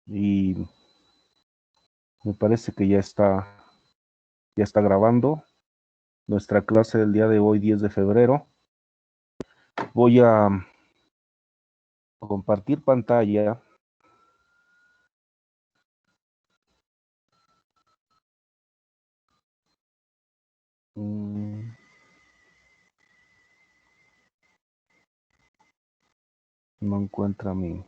Y me parece que ya está grabando nuestra clase del día de hoy, 10 de febrero. Voy a compartir pantalla. No encuentra mi...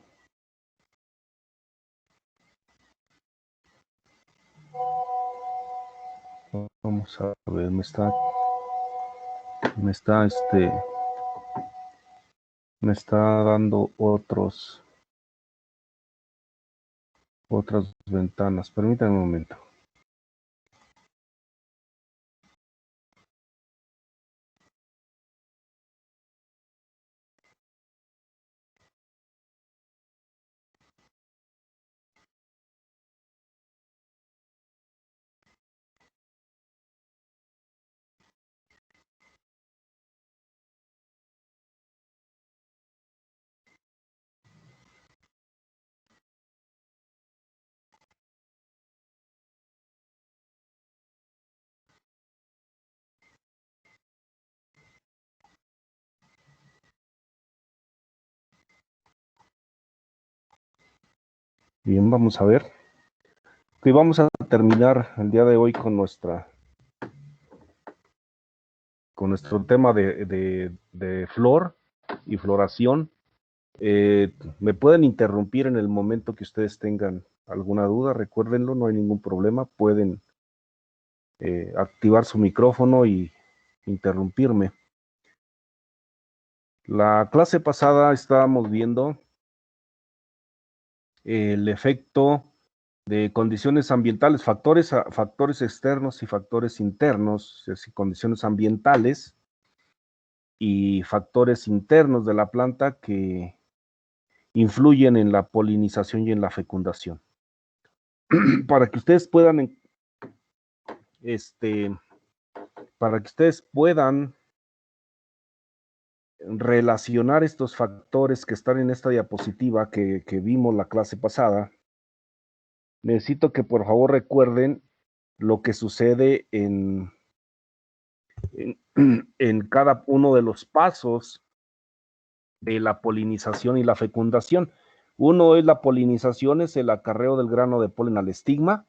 Vamos a ver, me está dando otras ventanas. Permítanme un momento. Bien, vamos a ver. Ok, vamos a terminar el día de hoy con nuestro tema de flor y floración. Me pueden interrumpir en el momento que ustedes tengan alguna duda, recuérdenlo, no hay ningún problema, pueden activar su micrófono y interrumpirme. La clase pasada estábamos viendo el efecto de condiciones ambientales, factores externos y factores internos, es decir, condiciones ambientales y factores internos de la planta que influyen en la polinización y en la fecundación. Para que ustedes puedan relacionar estos factores que están en esta diapositiva que vimos la clase pasada, necesito que por favor recuerden lo que sucede en cada uno de los pasos de la polinización y la fecundación. Uno es la polinización, es el acarreo del grano de polen al estigma.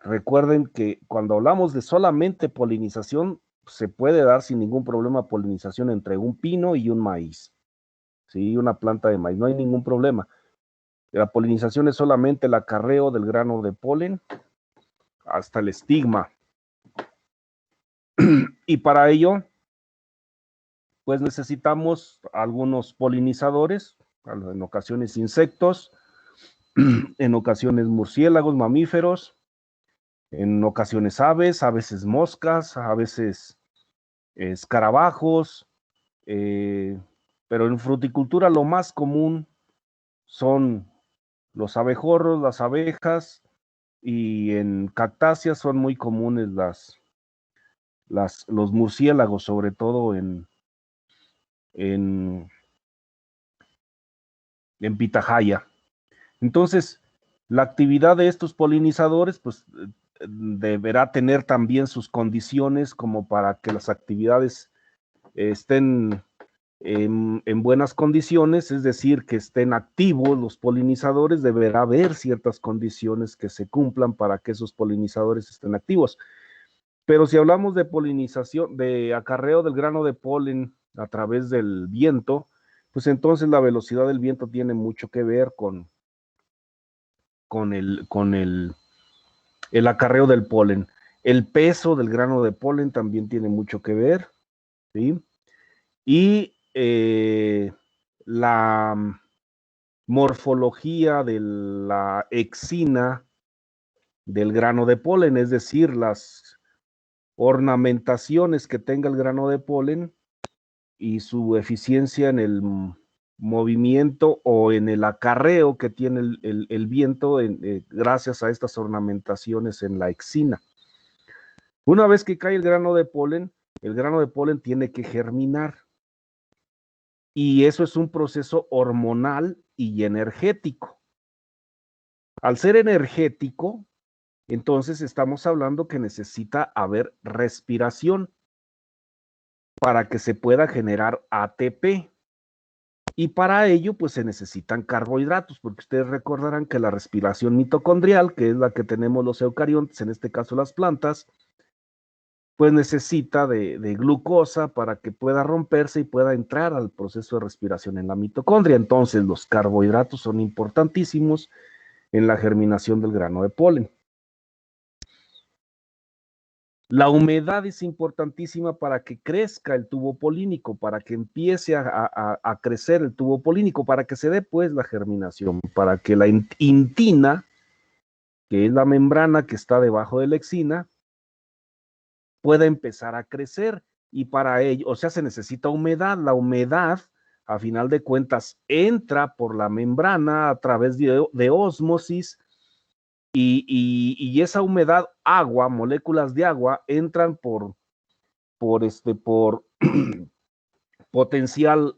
Recuerden que cuando hablamos de solamente polinización, se puede dar sin ningún problema polinización entre un pino y un maíz, ¿sí? Una planta de maíz, no hay ningún problema. La polinización es solamente el acarreo del grano de polen hasta el estigma. Y para ello, pues necesitamos algunos polinizadores, en ocasiones insectos, en ocasiones murciélagos, mamíferos, en ocasiones aves, a veces moscas, a veces escarabajos, pero en fruticultura lo más común son los abejorros, las abejas, y en cactáceas son muy comunes los murciélagos, sobre todo en pitahaya. Entonces, la actividad de estos polinizadores, pues, deberá tener también sus condiciones como para que las actividades estén en buenas condiciones, es decir, que estén activos los polinizadores. Deberá haber ciertas condiciones que se cumplan para que esos polinizadores estén activos. Pero si hablamos de polinización, de acarreo del grano de polen a través del viento, pues entonces la velocidad del viento tiene mucho que ver con el acarreo del polen. El peso del grano de polen también tiene mucho que ver, ¿sí? Y la morfología de la exina del grano de polen, es decir, las ornamentaciones que tenga el grano de polen y su eficiencia en el movimiento o en el acarreo que tiene el viento gracias a estas ornamentaciones en la exina. Una vez que cae el grano de polen tiene que germinar. Y eso es un proceso hormonal y energético. Al ser energético, entonces estamos hablando que necesita haber respiración para que se pueda generar ATP. Y para ello, pues se necesitan carbohidratos, porque ustedes recordarán que la respiración mitocondrial, que es la que tenemos los eucariontes, en este caso las plantas, pues necesita de glucosa para que pueda romperse y pueda entrar al proceso de respiración en la mitocondria. Entonces, los carbohidratos son importantísimos en la germinación del grano de polen. La humedad es importantísima para que crezca el tubo polínico, para que empiece a crecer el tubo polínico, para que se dé pues la germinación, para que la intina, que es la membrana que está debajo de la exina, pueda empezar a crecer. Y para ello, o sea, se necesita humedad. La humedad, a final de cuentas, entra por la membrana a través de ósmosis. Y esa humedad, agua, moléculas de agua, entran por potencial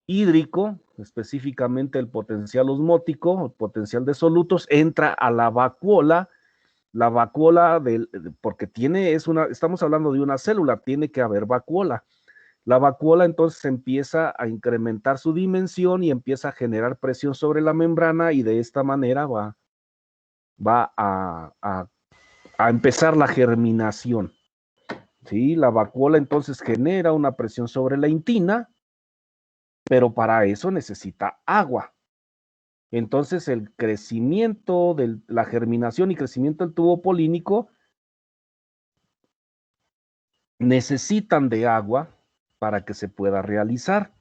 hídrico, específicamente el potencial osmótico, el potencial de solutos, entra a la vacuola porque estamos hablando de una célula, tiene que haber vacuola. La vacuola entonces empieza a incrementar su dimensión y empieza a generar presión sobre la membrana y de esta manera va a empezar la germinación. ¿Sí? La vacuola entonces genera una presión sobre la intina, pero para eso necesita agua. Entonces el crecimiento de la germinación y crecimiento del tubo polínico necesitan de agua para que se pueda realizar.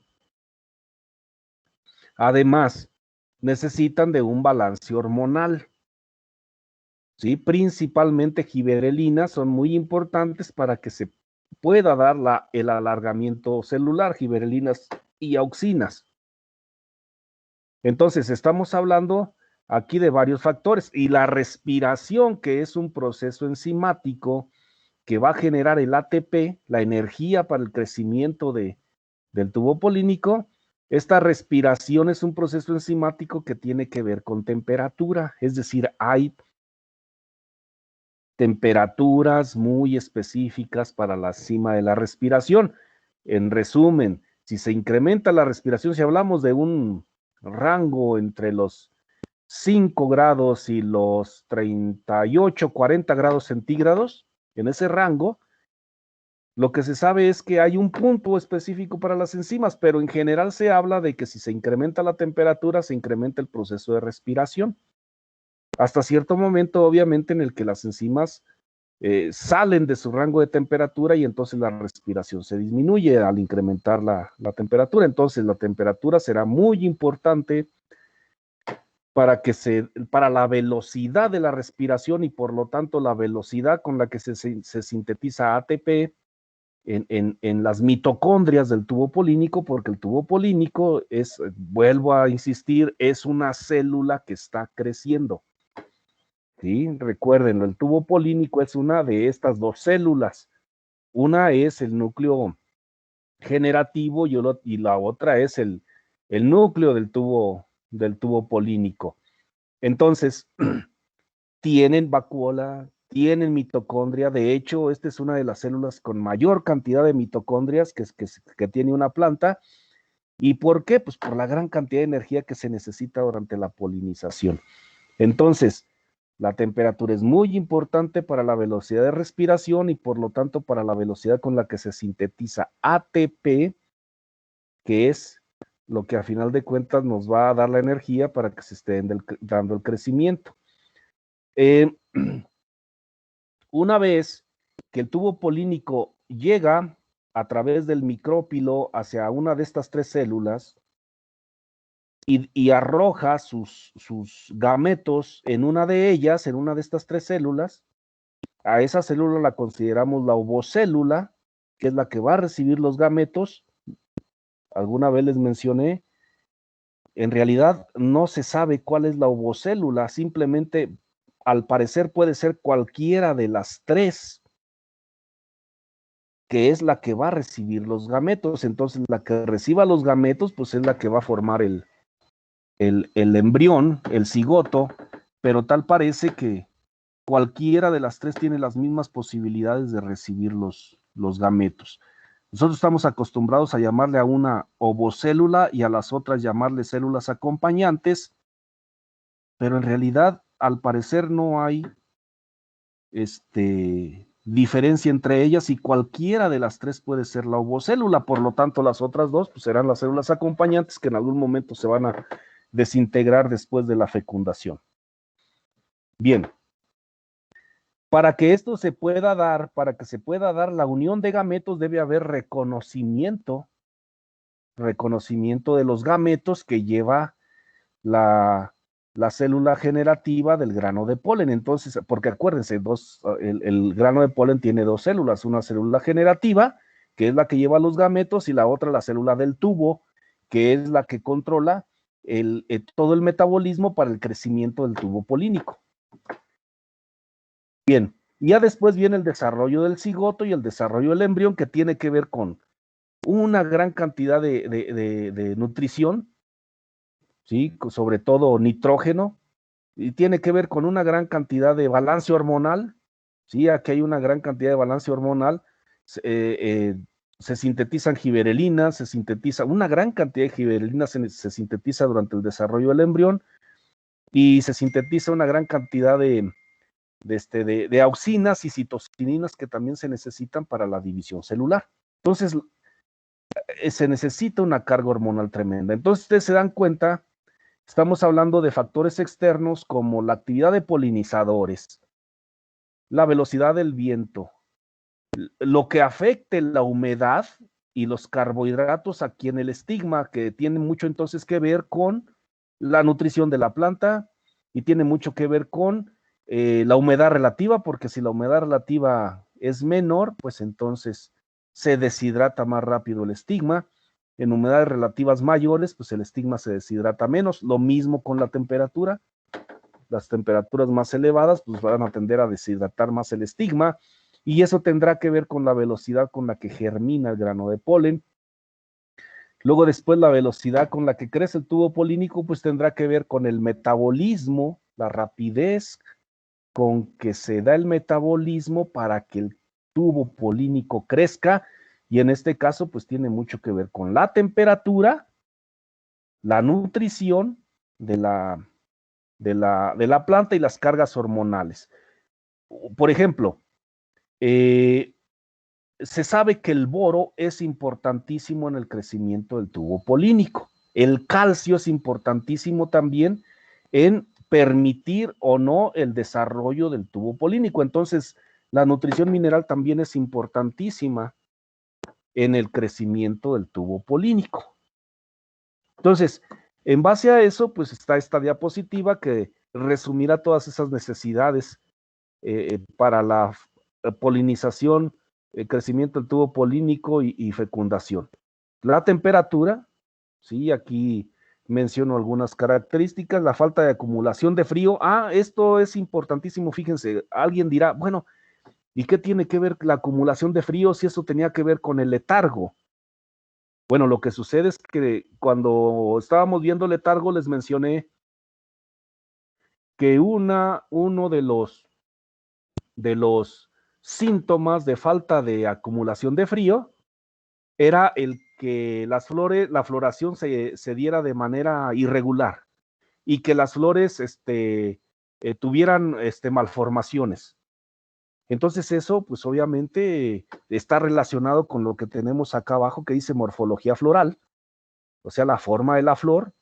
Además, necesitan de un balance hormonal. ¿Sí? Principalmente giberelinas son muy importantes para que se pueda dar el alargamiento celular, giberelinas y auxinas. Entonces, estamos hablando aquí de varios factores y la respiración, que es un proceso enzimático que va a generar el ATP, la energía para el crecimiento del tubo polínico. Esta respiración es un proceso enzimático que tiene que ver con temperatura, es decir, hay temperaturas muy específicas para la enzima de la respiración. En resumen, si se incrementa la respiración, si hablamos de un rango entre los 5 grados y los 38, 40 grados centígrados, en ese rango, lo que se sabe es que hay un punto específico para las enzimas, pero en general se habla de que si se incrementa la temperatura, se incrementa el proceso de respiración. Hasta cierto momento, obviamente, en el que las enzimas salen de su rango de temperatura y entonces la respiración se disminuye al incrementar la temperatura. Entonces la temperatura será muy importante para la velocidad de la respiración y por lo tanto la velocidad con la que se sintetiza ATP en las mitocondrias del tubo polínico, porque el tubo polínico es, vuelvo a insistir, es una célula que está creciendo. ¿Sí? Recuérdenlo, el tubo polínico es una de estas dos células. Una es el núcleo generativo y la otra es el núcleo del tubo polínico. Entonces, tienen vacuola, tienen mitocondria. De hecho, esta es una de las células con mayor cantidad de mitocondrias que tiene una planta. ¿Y por qué? Pues por la gran cantidad de energía que se necesita durante la polinización. Entonces, la temperatura es muy importante para la velocidad de respiración y por lo tanto para la velocidad con la que se sintetiza ATP, que es lo que a final de cuentas nos va a dar la energía para que se esté dando el crecimiento. Una vez que el tubo polínico llega a través del micrópilo hacia una de estas tres células y arroja sus gametos en una de ellas, en una de estas tres células, a esa célula la consideramos la ovocélula, que es la que va a recibir los gametos. Alguna vez les mencioné, en realidad no se sabe cuál es la ovocélula, simplemente al parecer puede ser cualquiera de las tres, que es la que va a recibir los gametos. Entonces la que reciba los gametos, pues es la que va a formar el embrión, el cigoto, pero tal parece que cualquiera de las tres tiene las mismas posibilidades de recibir los gametos. Nosotros estamos acostumbrados a llamarle a una ovocélula y a las otras llamarle células acompañantes, pero en realidad, al parecer, no hay diferencia entre ellas y cualquiera de las tres puede ser la ovocélula. Por lo tanto, las otras dos pues, serán las células acompañantes que en algún momento se van a desintegrar después de la fecundación. Bien. Para que esto se pueda dar, para que se pueda dar la unión de gametos, debe haber reconocimiento de los gametos que lleva la célula generativa del grano de polen. Entonces, porque acuérdense, el grano de polen tiene dos células, una célula generativa, que es la que lleva los gametos, y la otra, la célula del tubo, que es la que controla todo el metabolismo para el crecimiento del tubo polínico. Bien, ya después viene el desarrollo del cigoto y el desarrollo del embrión, que tiene que ver con una gran cantidad de nutrición, ¿sí? Sobre todo nitrógeno, y tiene que ver con una gran cantidad de balance hormonal, ¿sí? Aquí hay una gran cantidad de balance hormonal, se sintetizan giberelinas, se sintetiza una gran cantidad de giberelinas, se sintetiza durante el desarrollo del embrión, y se sintetiza una gran cantidad de auxinas y citocininas que también se necesitan para la división celular. Entonces, se necesita una carga hormonal tremenda. Entonces, ustedes se dan cuenta, estamos hablando de factores externos como la actividad de polinizadores, la velocidad del viento, lo que afecte la humedad y los carbohidratos aquí en el estigma, que tiene mucho entonces que ver con la nutrición de la planta y tiene mucho que ver con la humedad relativa, porque si la humedad relativa es menor, pues entonces se deshidrata más rápido el estigma. En humedades relativas mayores, pues el estigma se deshidrata menos. Lo mismo con la temperatura. Las temperaturas más elevadas, pues van a tender a deshidratar más el estigma, y eso tendrá que ver con la velocidad con la que germina el grano de polen. Luego después la velocidad con la que crece el tubo polínico, pues tendrá que ver con el metabolismo, la rapidez con que se da el metabolismo para que el tubo polínico crezca, y en este caso pues tiene mucho que ver con la temperatura, la nutrición de la planta y las cargas hormonales. Por ejemplo, se sabe que el boro es importantísimo en el crecimiento del tubo polínico. El calcio es importantísimo también en permitir o no el desarrollo del tubo polínico. Entonces, la nutrición mineral también es importantísima en el crecimiento del tubo polínico. Entonces, en base a eso, pues está esta diapositiva que resumirá todas esas necesidades para la polinización, el crecimiento del tubo polínico y fecundación. La temperatura, sí, aquí menciono algunas características, la falta de acumulación de frío. Esto es importantísimo, fíjense, alguien dirá, bueno, ¿y qué tiene que ver la acumulación de frío si eso tenía que ver con el letargo? Bueno, lo que sucede es que cuando estábamos viendo letargo les mencioné que uno de los síntomas de falta de acumulación de frío era el que la floración se diera de manera irregular y que las flores tuvieran malformaciones. Entonces eso, pues obviamente está relacionado con lo que tenemos acá abajo que dice morfología floral, o sea, la forma de la flor,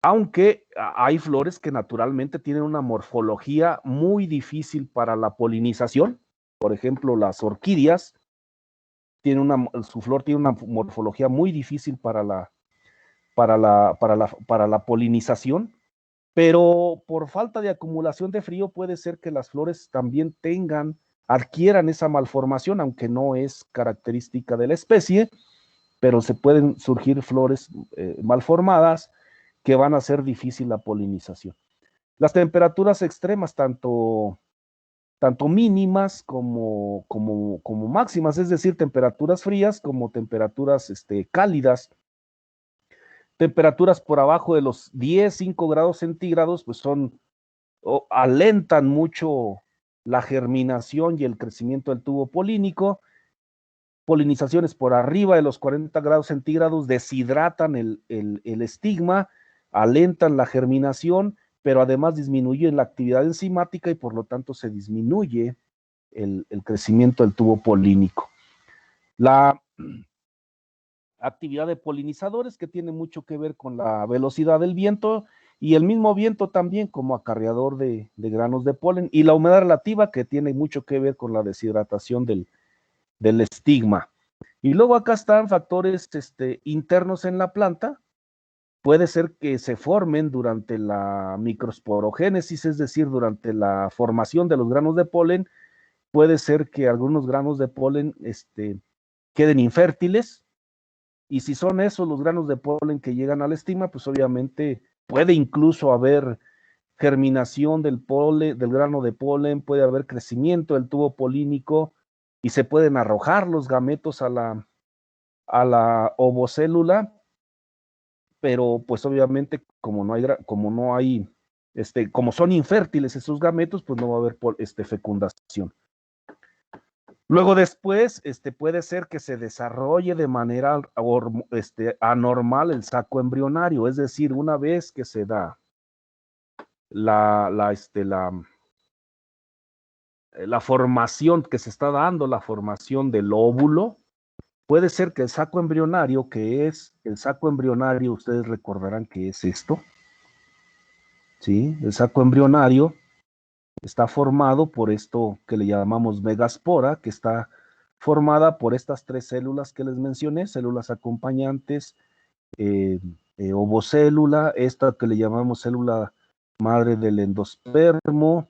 aunque hay flores que naturalmente tienen una morfología muy difícil para la polinización. Por ejemplo, las orquídeas, su flor tiene una morfología muy difícil para la polinización, pero por falta de acumulación de frío puede ser que las flores también adquieran esa malformación, aunque no es característica de la especie, pero se pueden surgir flores malformadas que van a hacer difícil la polinización. Las temperaturas extremas, tanto mínimas como máximas, es decir, temperaturas frías como temperaturas cálidas. Temperaturas por abajo de los 5 grados centígrados, pues son alentan mucho la germinación y el crecimiento del tubo polínico. Polinizaciones por arriba de los 40 grados centígrados deshidratan el estigma, alentan la germinación, pero además disminuyen la actividad enzimática y por lo tanto se disminuye el crecimiento del tubo polínico. La actividad de polinizadores, que tiene mucho que ver con la velocidad del viento y el mismo viento también como acarreador de granos de polen, y la humedad relativa, que tiene mucho que ver con la deshidratación del estigma. Y luego acá están factores internos en la planta. Puede ser que se formen durante la microsporogénesis, es decir, durante la formación de los granos de polen. Puede ser que algunos granos de polen queden infértiles, y si son esos los granos de polen que llegan al estigma, pues obviamente puede incluso haber germinación del grano de polen, puede haber crecimiento del tubo polínico y se pueden arrojar los gametos a la ovocélula, pero pues obviamente como como son infértiles esos gametos, pues no va a haber fecundación. Luego después, puede ser que se desarrolle de manera anormal el saco embrionario, es decir, una vez que se da la formación que se está dando, la formación del óvulo, puede ser que el saco embrionario, ustedes recordarán que es esto, ¿sí? El saco embrionario está formado por esto que le llamamos megaspora, que está formada por estas 3 células que les mencioné, células acompañantes, ovocélula, esta que le llamamos célula madre del endospermo,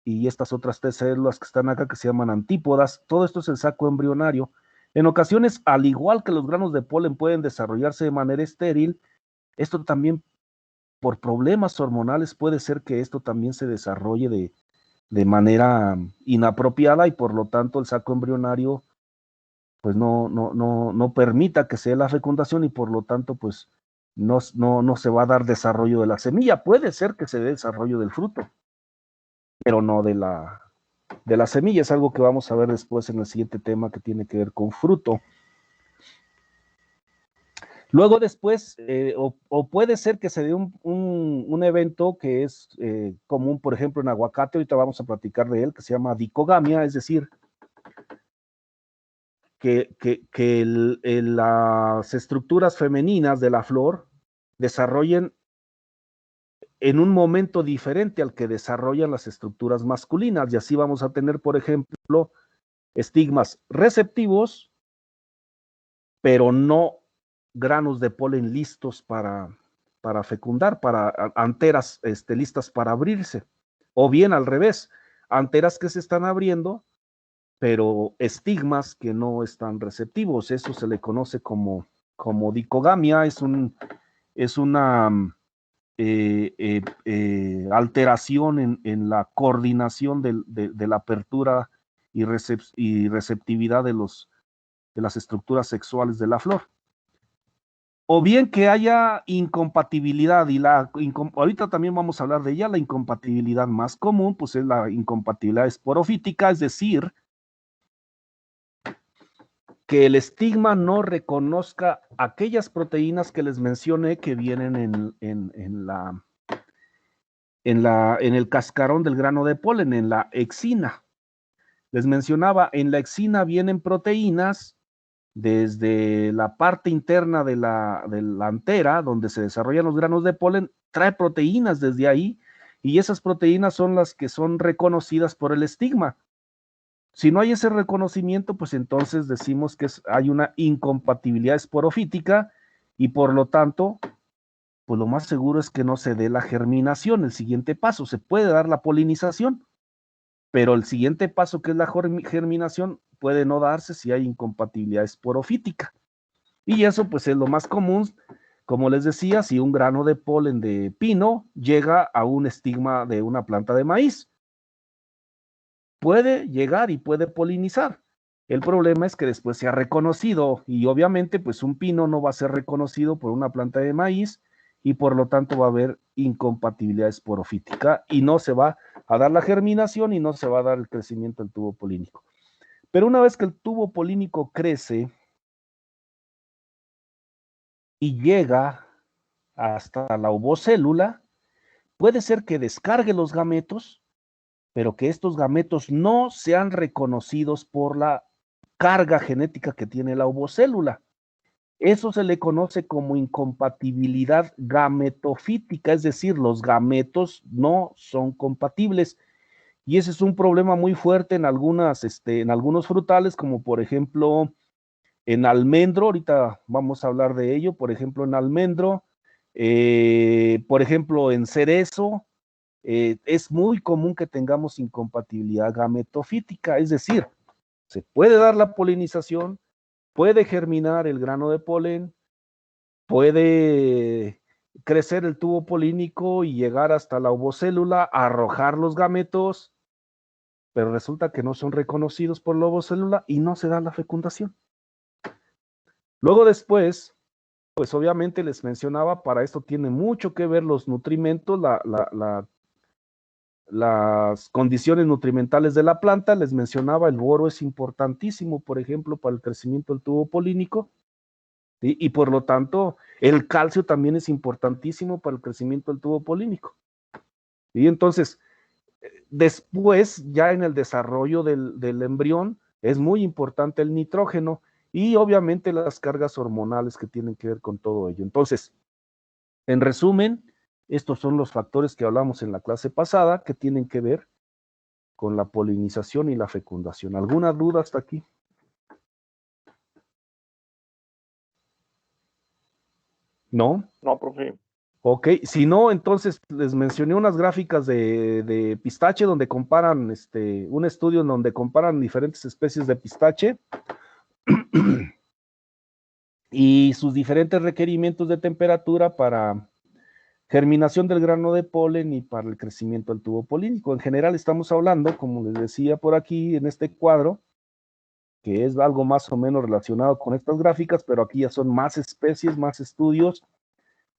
y estas otras 3 células que están acá que se llaman antípodas. Todo esto es el saco embrionario. En ocasiones, al igual que los granos de polen pueden desarrollarse de manera estéril, esto también por problemas hormonales puede ser que esto también se desarrolle de manera inapropiada y por lo tanto el saco embrionario pues no permita que se dé la fecundación y por lo tanto pues no se va a dar desarrollo de la semilla. Puede ser que se dé desarrollo del fruto, pero no de la semilla. Es algo que vamos a ver después en el siguiente tema que tiene que ver con fruto. Luego después, o puede ser que se dé un evento que es común, por ejemplo, en aguacate, ahorita vamos a platicar de él, que se llama dicogamia, es decir, que las estructuras femeninas de la flor desarrollen en un momento diferente al que desarrollan las estructuras masculinas, y así vamos a tener, por ejemplo, estigmas receptivos, pero no granos de polen listos para fecundar, para anteras listas para abrirse, o bien al revés, anteras que se están abriendo, pero estigmas que no están receptivos. Eso se le conoce como dicogamia. Es una alteración en la coordinación de la apertura y receptividad de las estructuras sexuales de la flor. O bien que haya incompatibilidad, y ahorita también vamos a hablar de ella. La incompatibilidad más común pues es la incompatibilidad esporofítica, es decir, que el estigma no reconozca aquellas proteínas que les mencioné que vienen en el cascarón del grano de polen, en la exina. Les mencionaba, en la exina vienen proteínas desde la parte interna de la antera, donde se desarrollan los granos de polen, trae proteínas desde ahí, y esas proteínas son las que son reconocidas por el estigma. Si no hay ese reconocimiento, pues entonces decimos que hay una incompatibilidad esporofítica, y por lo tanto, pues lo más seguro es que no se dé la germinación. El siguiente paso, se puede dar la polinización, pero el siguiente paso, que es la germinación, puede no darse si hay incompatibilidad esporofítica. Y eso pues es lo más común, como les decía, si un grano de polen de pino llega a un estigma de una planta de maíz. Puede llegar y puede polinizar. El problema es que después se ha reconocido, y obviamente pues un pino no va a ser reconocido por una planta de maíz, y por lo tanto va a haber incompatibilidad esporofítica y no se va a dar la germinación y no se va a dar el crecimiento del tubo polínico. Pero una vez que el tubo polínico crece y llega hasta la ovocélula, puede ser que descargue los gametos, pero que estos gametos no sean reconocidos por la carga genética que tiene la ovocélula. Eso se le conoce como incompatibilidad gametofítica, es decir, los gametos no son compatibles. Y ese es un problema muy fuerte en algunos frutales, como por ejemplo en almendro, ahorita vamos a hablar de ello, por ejemplo en almendro, por ejemplo en cerezo, es muy común que tengamos incompatibilidad gametofítica, es decir, se puede dar la polinización, puede germinar el grano de polen, puede crecer el tubo polínico y llegar hasta la ovocélula, arrojar los gametos, pero resulta que no son reconocidos por la ovocélula y no se da la fecundación. Luego después, pues obviamente les mencionaba, para esto tiene mucho que ver los nutrimentos, las condiciones nutrimentales de la planta. Les mencionaba, el boro es importantísimo, por ejemplo, para el crecimiento del tubo polínico, ¿sí? Y por lo tanto, el calcio también es importantísimo para el crecimiento del tubo polínico. Y entonces, después, ya en el desarrollo del embrión, es muy importante el nitrógeno y obviamente las cargas hormonales que tienen que ver con todo ello. Entonces, en resumen, estos son los factores que hablamos en la clase pasada que tienen que ver con la polinización y la fecundación. ¿Alguna duda hasta aquí? ¿No? No, profe. Ok, si no, entonces les mencioné unas gráficas de pistache donde comparan, un estudio en donde comparan diferentes especies de pistache y sus diferentes requerimientos de temperatura para germinación del grano de polen y para el crecimiento del tubo polínico. En general estamos hablando, como les decía por aquí en este cuadro, que es algo más o menos relacionado con estas gráficas, pero aquí ya son más especies, más estudios.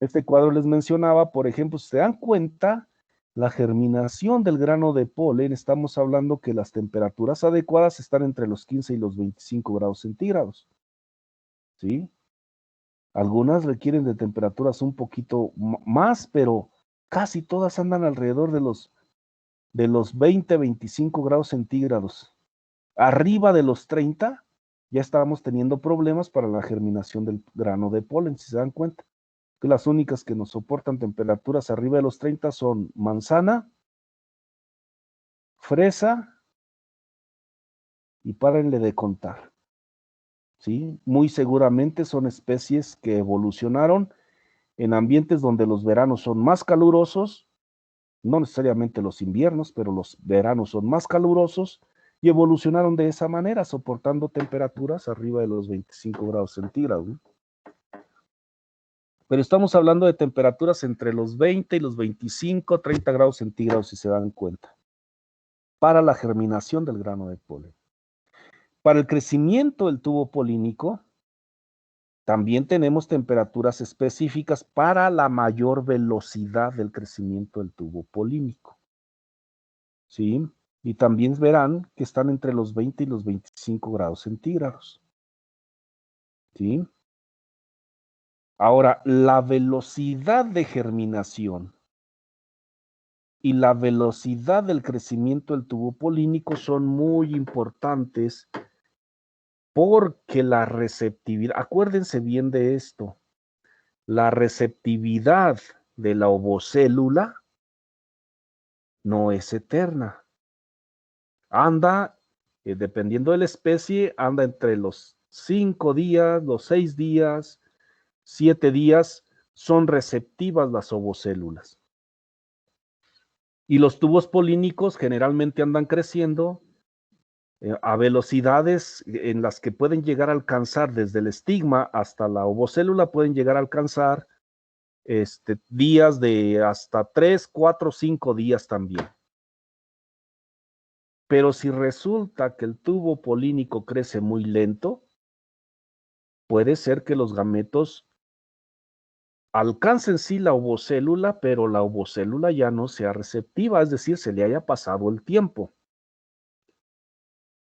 Este cuadro les mencionaba, por ejemplo, si se dan cuenta, la germinación del grano de polen, estamos hablando que las temperaturas adecuadas están entre los 15 y los 25 grados centígrados, ¿sí? Algunas requieren de temperaturas un poquito más, pero casi todas andan alrededor de los 20, 25 grados centígrados. Arriba de los 30, ya estábamos teniendo problemas para la germinación del grano de polen, si se dan cuenta. Que las únicas que nos soportan temperaturas arriba de los 30 son manzana, fresa y párenle de contar. ¿Sí? Muy seguramente son especies que evolucionaron en ambientes donde los veranos son más calurosos, no necesariamente los inviernos, pero los veranos son más calurosos y evolucionaron de esa manera, soportando temperaturas arriba de los 25 grados centígrados, ¿no? Pero estamos hablando de temperaturas entre los 20 y los 25, 30 grados centígrados, si se dan cuenta, para la germinación del grano de polen. Para el crecimiento del tubo polínico, también tenemos temperaturas específicas para la mayor velocidad del crecimiento del tubo polínico, ¿sí? Y también verán que están entre los 20 y los 25 grados centígrados, ¿sí? Ahora, la velocidad de germinación y la velocidad del crecimiento del tubo polínico son muy importantes porque la receptividad, acuérdense bien de esto, la receptividad de la ovocélula no es eterna. Anda, dependiendo de la especie, anda entre los 5 días, los 6 días, 7 días, son receptivas las ovocélulas. Y los tubos polínicos generalmente andan creciendo a velocidades en las que pueden llegar a alcanzar desde el estigma hasta la ovocélula, pueden llegar a alcanzar días de hasta 3, 4, 5 días también. Pero si resulta que el tubo polínico crece muy lento, puede ser que los gametos alcanza en sí la ovocélula, pero la ovocélula ya no sea receptiva, es decir, se le haya pasado el tiempo.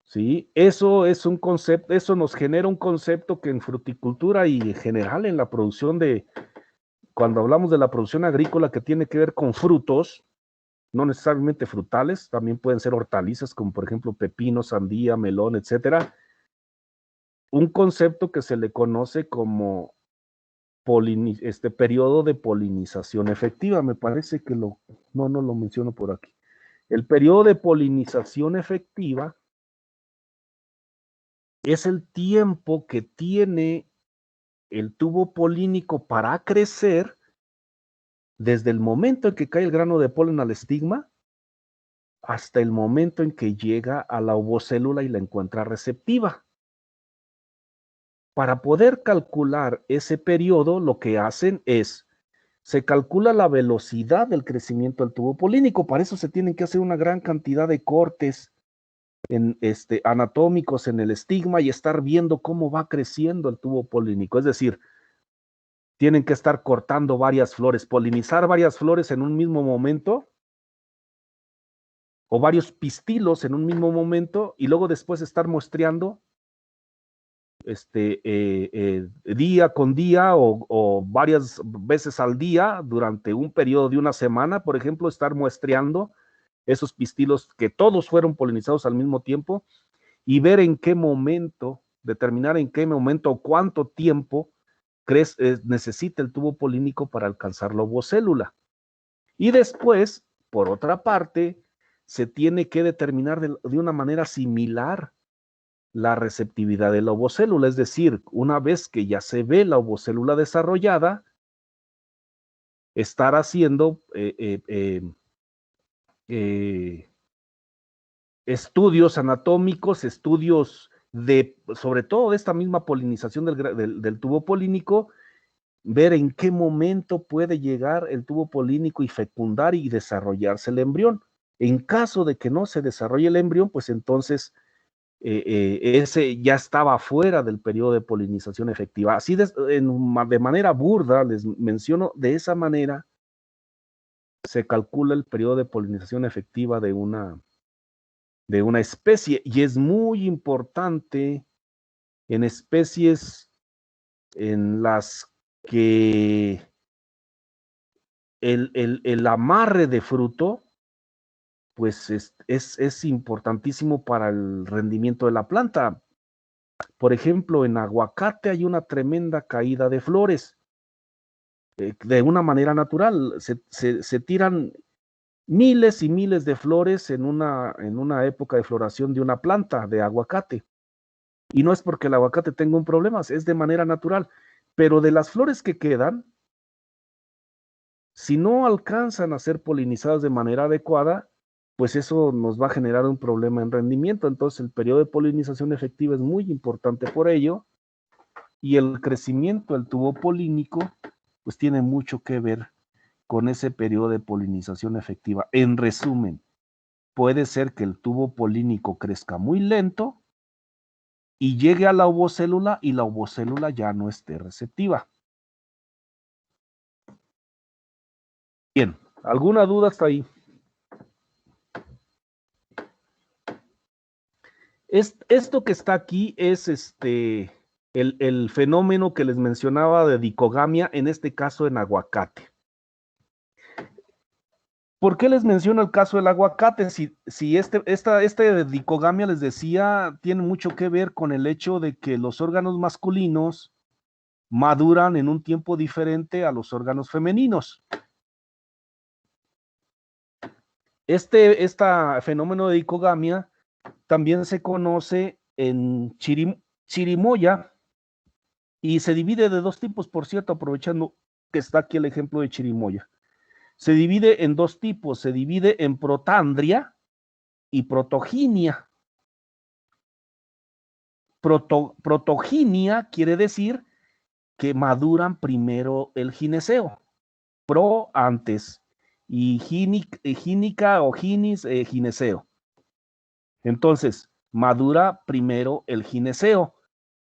¿Sí? Eso es un concepto, eso nos genera un concepto que en fruticultura y en general en la producción cuando hablamos de la producción agrícola que tiene que ver con frutos, no necesariamente frutales, también pueden ser hortalizas como por ejemplo pepino, sandía, melón, etcétera. Un concepto que se le conoce como periodo de polinización efectiva, me parece que no lo menciono por aquí. El periodo de polinización efectiva es el tiempo que tiene el tubo polínico para crecer desde el momento en que cae el grano de polen al estigma hasta el momento en que llega a la ovocélula y la encuentra receptiva. Para poder calcular ese periodo, lo que hacen es, se calcula la velocidad del crecimiento del tubo polínico. Para eso se tienen que hacer una gran cantidad de cortes anatómicos en el estigma y estar viendo cómo va creciendo el tubo polínico. Es decir, tienen que estar cortando varias flores, polinizar varias flores en un mismo momento o varios pistilos en un mismo momento y luego después estar muestreando día con día o varias veces al día durante un periodo de una semana, por ejemplo, estar muestreando esos pistilos que todos fueron polinizados al mismo tiempo y ver en qué momento, determinar en qué momento o cuánto tiempo necesita el tubo polínico para alcanzar la ovocélula. Y después, por otra parte, se tiene que determinar de una manera similar la receptividad de la ovocélula, es decir, una vez que ya se ve la ovocélula desarrollada, estar haciendo estudios anatómicos, estudios sobre todo de esta misma polinización del tubo polínico, ver en qué momento puede llegar el tubo polínico y fecundar y desarrollarse el embrión. En caso de que no se desarrolle el embrión, pues entonces ese ya estaba fuera del periodo de polinización efectiva. Así de manera burda, les menciono, de esa manera se calcula el periodo de polinización efectiva de una especie y es muy importante en especies en las que el amarre de fruto pues es importantísimo para el rendimiento de la planta. Por ejemplo, en aguacate hay una tremenda caída de flores. De una manera natural, se tiran miles y miles de flores en una época de floración de una planta de aguacate. Y no es porque el aguacate tenga un problema, es de manera natural. Pero de las flores que quedan, si no alcanzan a ser polinizadas de manera adecuada, pues eso nos va a generar un problema en rendimiento. Entonces el periodo de polinización efectiva es muy importante por ello y el crecimiento del tubo polínico pues tiene mucho que ver con ese periodo de polinización efectiva. En resumen, puede ser que el tubo polínico crezca muy lento y llegue a la ovocélula y la ovocélula ya no esté receptiva. Bien, ¿alguna duda hasta ahí? Esto que está aquí es el fenómeno que les mencionaba de dicogamia, en este caso en aguacate. ¿Por qué les menciono el caso del aguacate? Si esta dicogamia, les decía, tiene mucho que ver con el hecho de que los órganos masculinos maduran en un tiempo diferente a los órganos femeninos. Este fenómeno de dicogamia también se conoce en chirimoya y se divide de dos tipos, por cierto, aprovechando que está aquí el ejemplo de chirimoya. Se divide en dos tipos, se divide en protandria y protoginia. Protoginia quiere decir que maduran primero el gineceo, pro antes, y gínica o ginis, gineceo. Entonces, madura primero el gineceo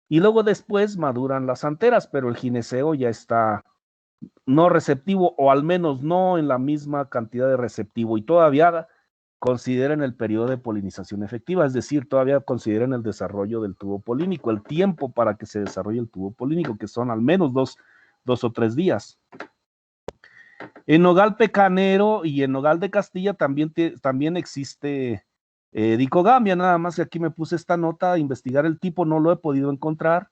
y luego después maduran las anteras, pero el gineceo ya está no receptivo, o al menos no en la misma cantidad de receptivo, y todavía consideren el periodo de polinización efectiva, es decir, todavía consideren el desarrollo del tubo polínico, el tiempo para que se desarrolle el tubo polínico, que son al menos dos o 3 días. En nogal pecanero y en nogal de Castilla también existe dicogamia, nada más que aquí me puse esta nota, investigar el tipo, no lo he podido encontrar,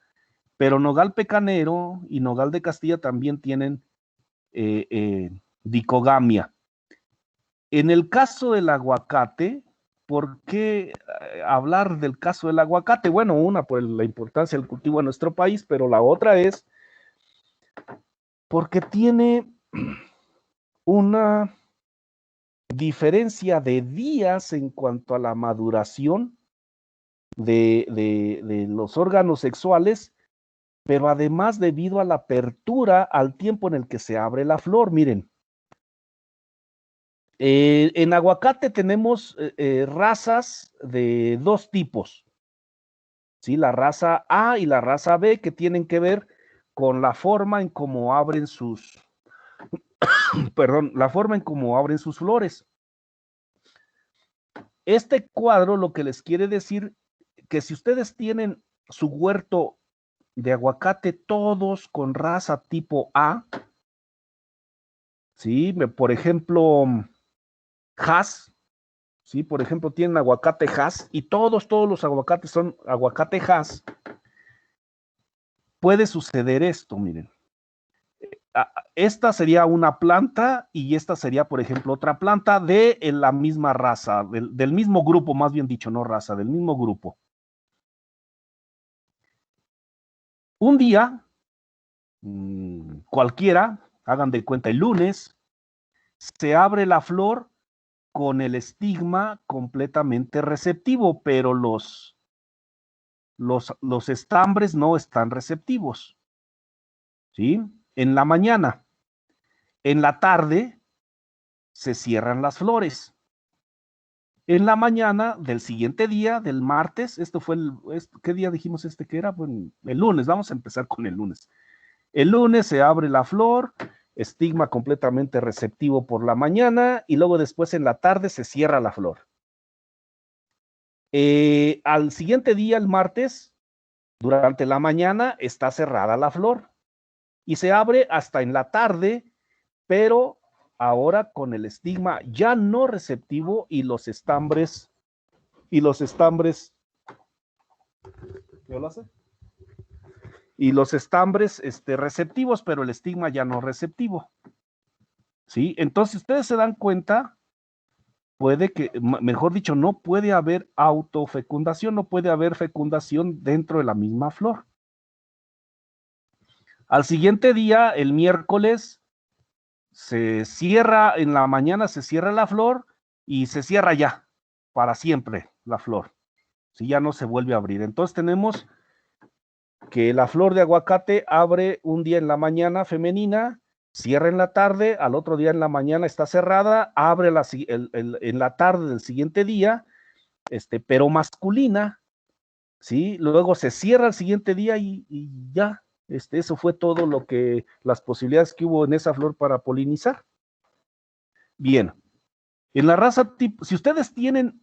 pero nogal pecanero y nogal de Castilla también tienen dicogamia. En el caso del aguacate, ¿por qué hablar del caso del aguacate? Bueno, una por la importancia del cultivo en nuestro país, pero la otra es porque tiene una diferencia de días en cuanto a la maduración de los órganos sexuales, pero además debido a la apertura al tiempo en el que se abre la flor. Miren, en aguacate tenemos razas de 2 tipos, ¿sí? La raza A y la raza B, que tienen que ver con la forma en cómo abren sus, perdón, la forma en cómo abren sus flores. Este cuadro lo que les quiere decir que si ustedes tienen su huerto de aguacate todos con raza tipo A, ¿sí? Por ejemplo, Hass, ¿sí? Por ejemplo, tienen aguacate Hass y todos los aguacates son aguacate Hass. Puede suceder esto, miren. Esta sería una planta y esta sería, por ejemplo, otra planta de la misma raza, del mismo grupo, más bien dicho, no raza, del mismo grupo. Un día, cualquiera, hagan de cuenta el lunes, se abre la flor con el estigma completamente receptivo, pero los estambres no están receptivos, ¿sí? En la mañana. En la tarde se cierran las flores. En la mañana del siguiente día, del martes, ¿qué día dijimos que era? Bueno, el lunes, vamos a empezar con el lunes. El lunes se abre la flor, estigma completamente receptivo por la mañana, y luego después en la tarde se cierra la flor. Al siguiente día, el martes, durante la mañana está cerrada la flor y se abre hasta en la tarde, pero ahora con el estigma ya no receptivo y los estambres, ¿qué lo hace? Y los estambres receptivos, pero el estigma ya no receptivo. ¿Sí? Entonces, ustedes se dan cuenta, puede que, mejor dicho, no puede haber autofecundación, no puede haber fecundación dentro de la misma flor. Al siguiente día, el miércoles, se cierra, en la mañana se cierra la flor y se cierra ya, para siempre, la flor. Si ya no se vuelve a abrir. Entonces tenemos que la flor de aguacate abre un día en la mañana femenina, cierra en la tarde, al otro día en la mañana está cerrada, abre en la tarde del siguiente día, pero masculina, ¿sí? Luego se cierra el siguiente día y ya, eso fue todo las posibilidades que hubo en esa flor para polinizar. Bien, en la raza tipo, si ustedes tienen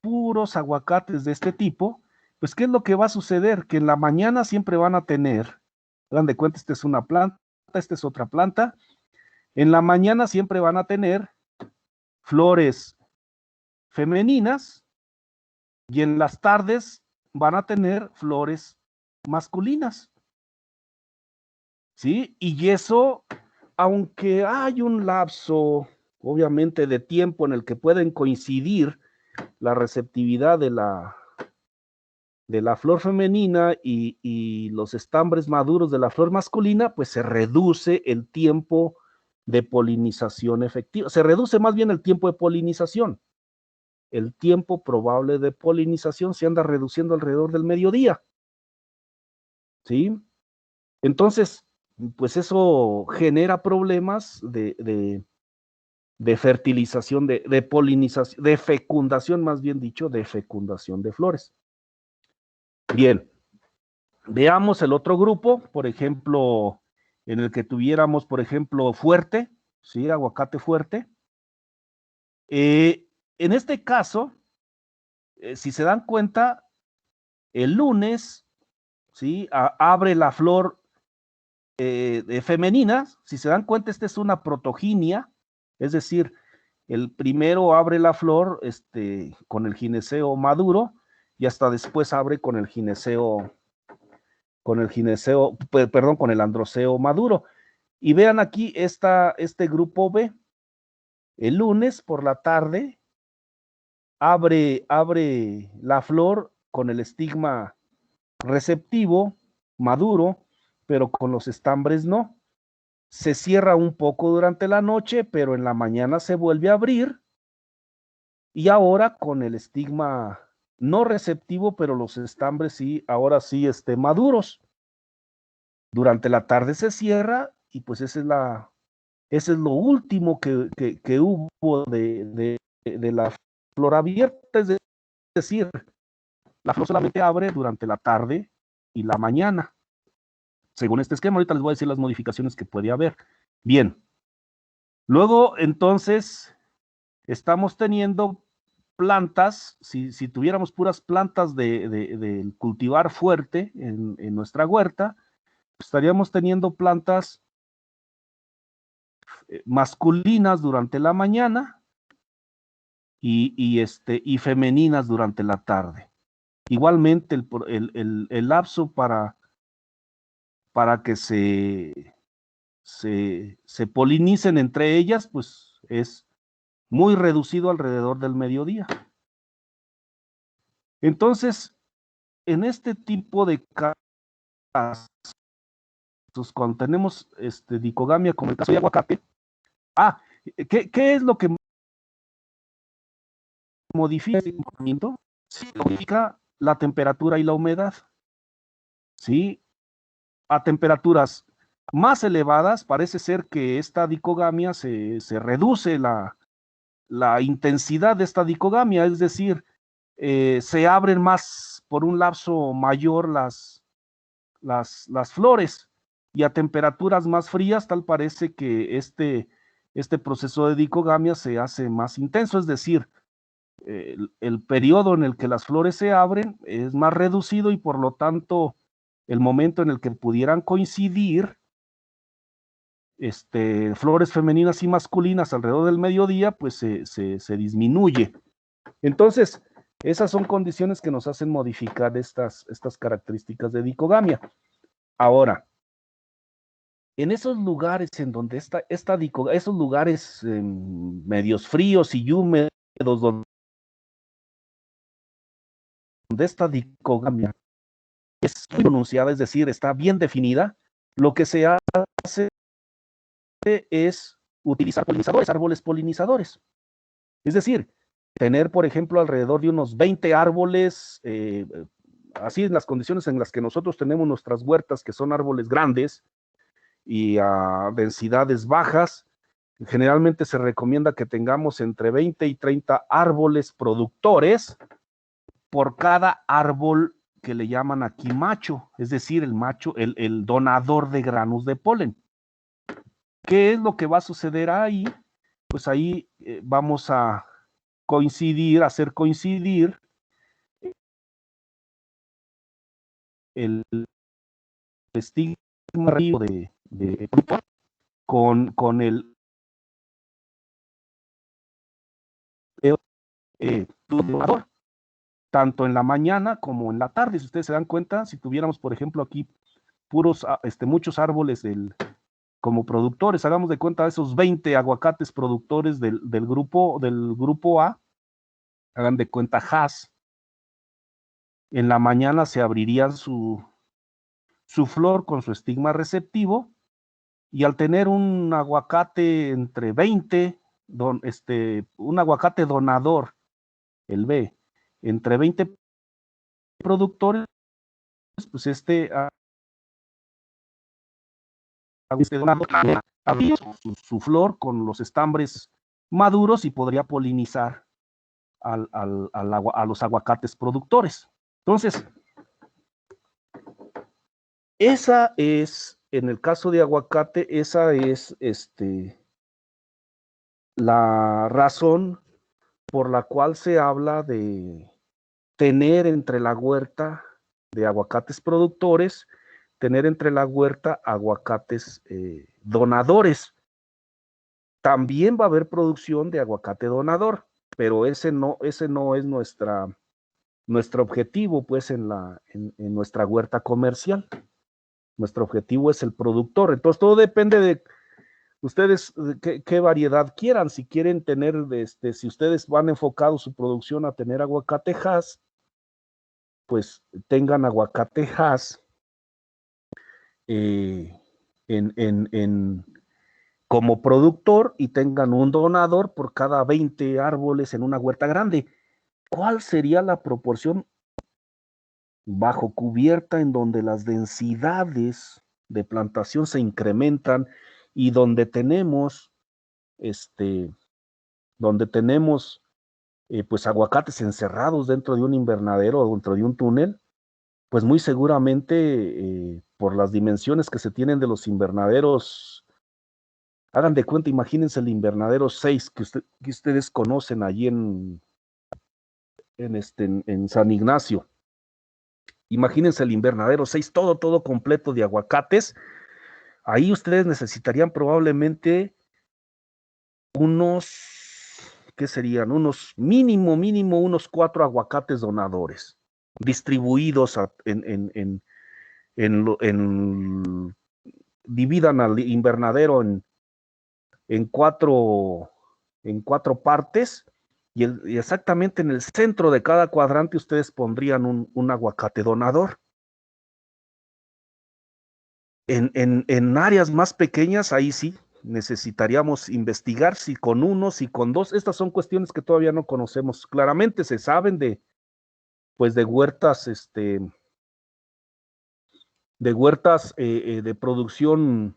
puros aguacates de este tipo, pues ¿qué es lo que va a suceder? Que en la mañana siempre van a tener, hagan de cuenta, esta es una planta, esta es otra planta, en la mañana siempre van a tener flores femeninas y en las tardes van a tener flores masculinas, ¿sí? Y eso, aunque hay un lapso, obviamente, de tiempo en el que pueden coincidir la receptividad de la flor femenina y los estambres maduros de la flor masculina, pues se reduce el tiempo de polinización efectiva. Se reduce más bien el tiempo de polinización. El tiempo probable de polinización se anda reduciendo alrededor del mediodía. ¿Sí? Entonces, pues eso genera problemas de fertilización, de polinización, de fecundación, más bien dicho, de fecundación de flores. Bien, veamos el otro grupo, por ejemplo, en el que tuviéramos, por ejemplo, fuerte, ¿sí? Aguacate fuerte. En este caso, si se dan cuenta, el lunes, ¿sí? Abre la flor femenina. Si se dan cuenta, esta es una protoginia, es decir, el primero abre la flor con el gineceo maduro y hasta después abre con el con el androceo maduro. Y vean aquí este grupo B. El lunes por la tarde abre la flor con el estigma receptivo, maduro, pero con los estambres no. Se cierra un poco durante la noche, pero en la mañana se vuelve a abrir. Y ahora con el estigma no receptivo, pero los estambres sí, ahora sí, maduros. Durante la tarde se cierra y pues ese es lo último que hubo de la flor abierta, es decir, la flor solamente abre durante la tarde y la mañana. Según este esquema, ahorita les voy a decir las modificaciones que puede haber. Bien. Luego, entonces, estamos teniendo plantas, si tuviéramos puras plantas de cultivar fuerte en nuestra huerta, estaríamos teniendo plantas masculinas durante la mañana y femeninas durante la tarde. Igualmente, el lapso para que se polinicen entre ellas, pues es muy reducido alrededor del mediodía. Entonces, en este tipo de casos, cuando tenemos dicogamia, como el caso de aguacate, ¿qué es lo que modifica el comportamiento? Modifica la temperatura y la humedad. ¿Sí? A temperaturas más elevadas, parece ser que esta dicogamia se reduce la intensidad de esta dicogamia, es decir, se abren más por un lapso mayor las flores, y a temperaturas más frías tal parece que este proceso de dicogamia se hace más intenso, es decir, el periodo en el que las flores se abren es más reducido y por lo tanto el momento en el que pudieran coincidir flores femeninas y masculinas alrededor del mediodía, pues se disminuye. Entonces, esas son condiciones que nos hacen modificar estas características de dicogamia. Ahora, en esos lugares en donde esos lugares medios fríos y húmedos, donde esta dicogamia es muy pronunciada, es decir, está bien definida, lo que se hace es utilizar polinizadores, árboles polinizadores. Es decir, tener, por ejemplo, alrededor de unos 20 árboles, así en las condiciones en las que nosotros tenemos nuestras huertas, que son árboles grandes y a densidades bajas. Generalmente se recomienda que tengamos entre 20 y 30 árboles productores por cada árbol que le llaman aquí macho, es decir, el macho, el donador de granos de polen. ¿Qué es lo que va a suceder ahí? Pues ahí vamos a hacer coincidir el estigma de con el donador, tanto en la mañana como en la tarde. Si ustedes se dan cuenta, si tuviéramos, por ejemplo, aquí muchos árboles como productores, hagamos de cuenta de esos 20 aguacates productores del grupo A, hagan de cuenta Hass, en la mañana se abrirían su flor con su estigma receptivo, y al tener un aguacate entre 20, un aguacate donador, el B, entre 20 productores, pues donador abriría su flor con los estambres maduros y podría polinizar a los aguacates productores. Entonces, esa es en el caso de aguacate, esa es la razón por la cual se habla de tener entre la huerta de aguacates productores, tener entre la huerta aguacates donadores. También va a haber producción de aguacate donador, pero ese no es nuestro objetivo, pues, en nuestra huerta comercial. Nuestro objetivo es el productor. Entonces, todo depende de ustedes qué variedad quieran. Si quieren tener, si ustedes van enfocados su producción a tener aguacate Hass, pues tengan aguacate Hass como productor y tengan un donador por cada 20 árboles en una huerta grande. ¿Cuál sería la proporción bajo cubierta en donde las densidades de plantación se incrementan y donde tenemos pues aguacates encerrados dentro de un invernadero o dentro de un túnel? Pues muy seguramente por las dimensiones que se tienen de los invernaderos, hagan de cuenta, imagínense el invernadero 6 que ustedes conocen allí en San Ignacio. Imagínense el invernadero 6, todo completo de aguacates. Ahí ustedes necesitarían probablemente ¿qué serían? Mínimo, unos 4 aguacates donadores, distribuidos dividan al invernadero en cuatro partes, y exactamente en el centro de cada cuadrante ustedes pondrían un aguacate donador. En áreas más pequeñas, ahí sí, necesitaríamos investigar si con uno, si con dos. Estas son cuestiones que todavía no conocemos claramente. Se saben de huertas, de producción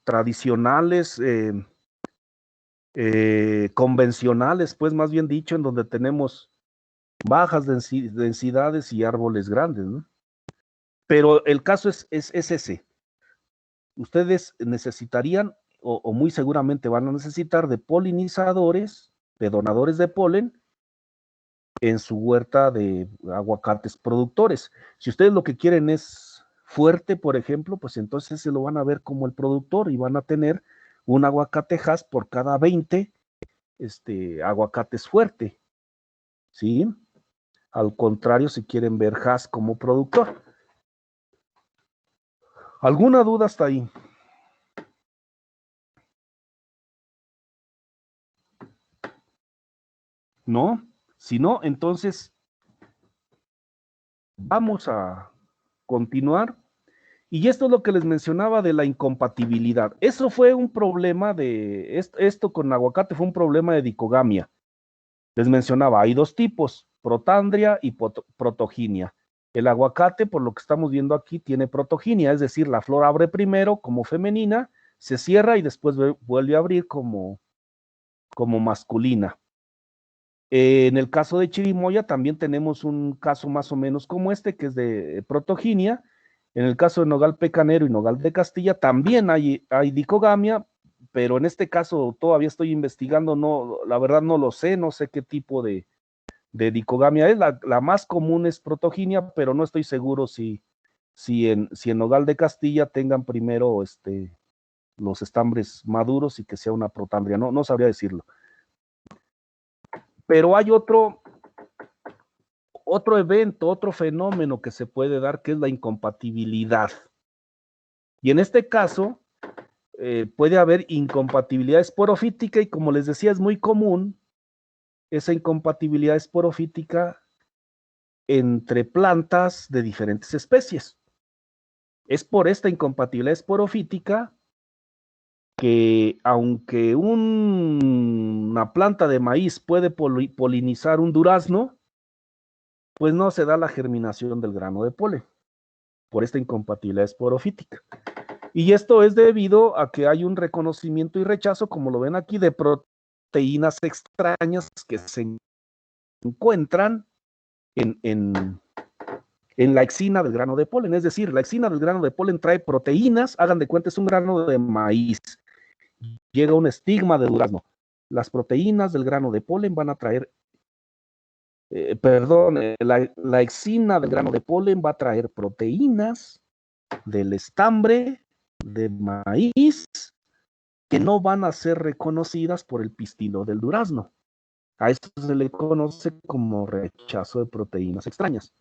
tradicionales, convencionales, pues más bien dicho, en donde tenemos bajas densidades y árboles grandes, ¿no? Pero el caso es ese. Ustedes necesitarían, o muy seguramente van a necesitar, de polinizadores, de donadores de polen, en su huerta de aguacates productores. Si ustedes lo que quieren es fuerte, por ejemplo, pues entonces se lo van a ver como el productor y van a tener un aguacate Hass por cada 20 aguacates fuerte, ¿sí? Al contrario, si quieren ver Hass como productor. ¿Alguna duda hasta ahí? ¿No? Si no, entonces vamos a continuar. Y esto es lo que les mencionaba de la incompatibilidad. Eso fue un problema esto con aguacate fue un problema de dicogamia. Les mencionaba, hay 2 tipos, protandria y protoginia. El aguacate, por lo que estamos viendo aquí, tiene protoginia, es decir, la flor abre primero como femenina, se cierra y después vuelve a abrir como masculina. En el caso de chirimoya también tenemos un caso más o menos como que es de protoginia. En el caso de nogal pecanero y nogal de Castilla también hay dicogamia, pero en este caso todavía estoy investigando, no, la verdad no lo sé, no sé qué tipo de dicogamia es. La más común es protoginia, pero no estoy seguro si en nogal de Castilla tengan primero los estambres maduros y que sea una protandria, no sabría decirlo. Pero hay otro evento, otro fenómeno que se puede dar, que es la incompatibilidad. Y en este caso, puede haber incompatibilidad esporofítica, y como les decía, es muy común esa incompatibilidad esporofítica entre plantas de diferentes especies. Es por esta incompatibilidad esporofítica que, aunque una planta de maíz puede polinizar un durazno, pues no se da la germinación del grano de polen, por esta incompatibilidad esporofítica. Y esto es debido a que hay un reconocimiento y rechazo, como lo ven aquí, de proteínas extrañas que se encuentran en en la exina del grano de polen. Es decir, la exina del grano de polen trae proteínas, hagan de cuenta, es un grano de maíz. Llega un estigma de durazno. Las proteínas del grano de polen van a traer, la exina del grano de polen va a traer proteínas del estambre de maíz que no van a ser reconocidas por el pistilo del durazno. A esto se le conoce como rechazo de proteínas extrañas.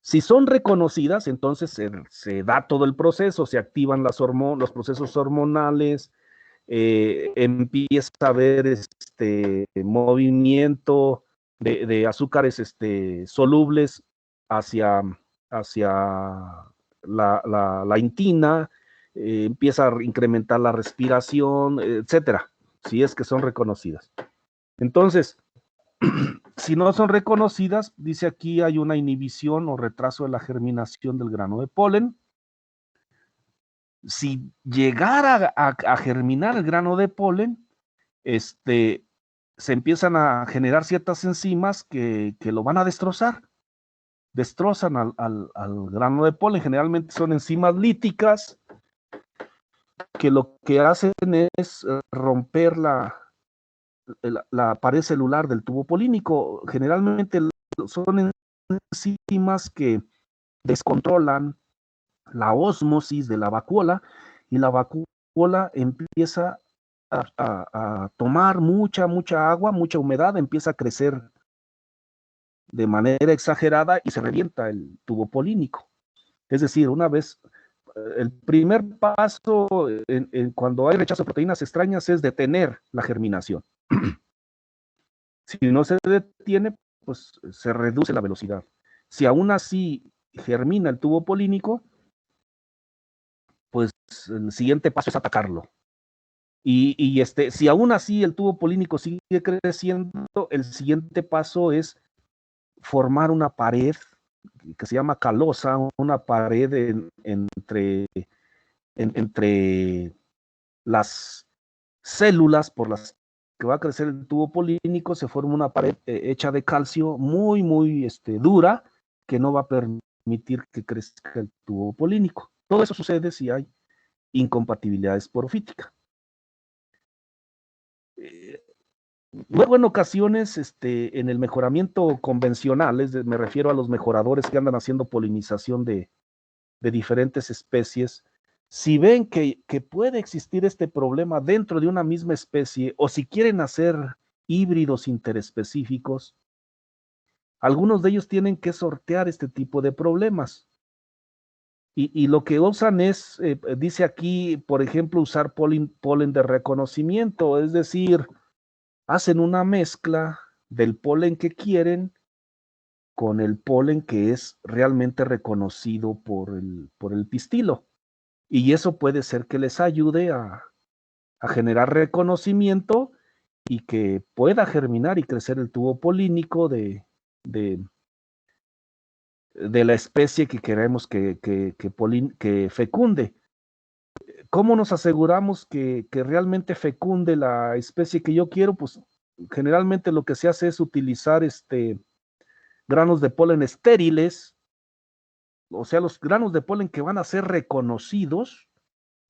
Si son reconocidas, entonces se da todo el proceso, se activan los procesos hormonales, empieza a haber movimiento de azúcares solubles hacia la intina, empieza a incrementar la respiración, etcétera, si es que son reconocidas. Entonces, si no son reconocidas, dice aquí hay una inhibición o retraso de la germinación del grano de polen. Si llegara a germinar el grano de polen, se empiezan a generar ciertas enzimas que lo van a destrozar. Destrozan al grano de polen. Generalmente son enzimas líticas que lo que hacen es romper la pared celular del tubo polínico. Generalmente son enzimas que descontrolan la ósmosis de la vacuola y la vacuola empieza a tomar mucha agua, mucha humedad, empieza a crecer de manera exagerada y se revienta el tubo polínico. Es decir, una vez, el primer paso cuando hay rechazo de proteínas extrañas es detener la germinación. Si no se detiene, pues se reduce la velocidad. Si aún así germina el tubo polínico, pues el siguiente paso es atacarlo. Y si aún así el tubo polínico sigue creciendo, el siguiente paso es formar una pared que se llama calosa, una pared entre las células por las que va a crecer el tubo polínico, se forma una pared hecha de calcio muy dura, que no va a permitir que crezca el tubo polínico. Todo eso sucede si hay incompatibilidad esporofítica. Luego en ocasiones, en el mejoramiento convencional, me refiero a los mejoradores que andan haciendo polinización de diferentes especies, si ven que puede existir este problema dentro de una misma especie, o si quieren hacer híbridos interespecíficos, algunos de ellos tienen que sortear este tipo de problemas. Y lo que usan es, dice aquí, por ejemplo, usar polen de reconocimiento, es decir, hacen una mezcla del polen que quieren con el polen que es realmente reconocido por el pistilo. Y eso puede ser que les ayude a generar reconocimiento y que pueda germinar y crecer el tubo polínico de la especie que queremos que fecunde. ¿Cómo nos aseguramos que realmente fecunde la especie que yo quiero? Pues generalmente lo que se hace es utilizar granos de polen estériles, o sea, los granos de polen que van a ser reconocidos,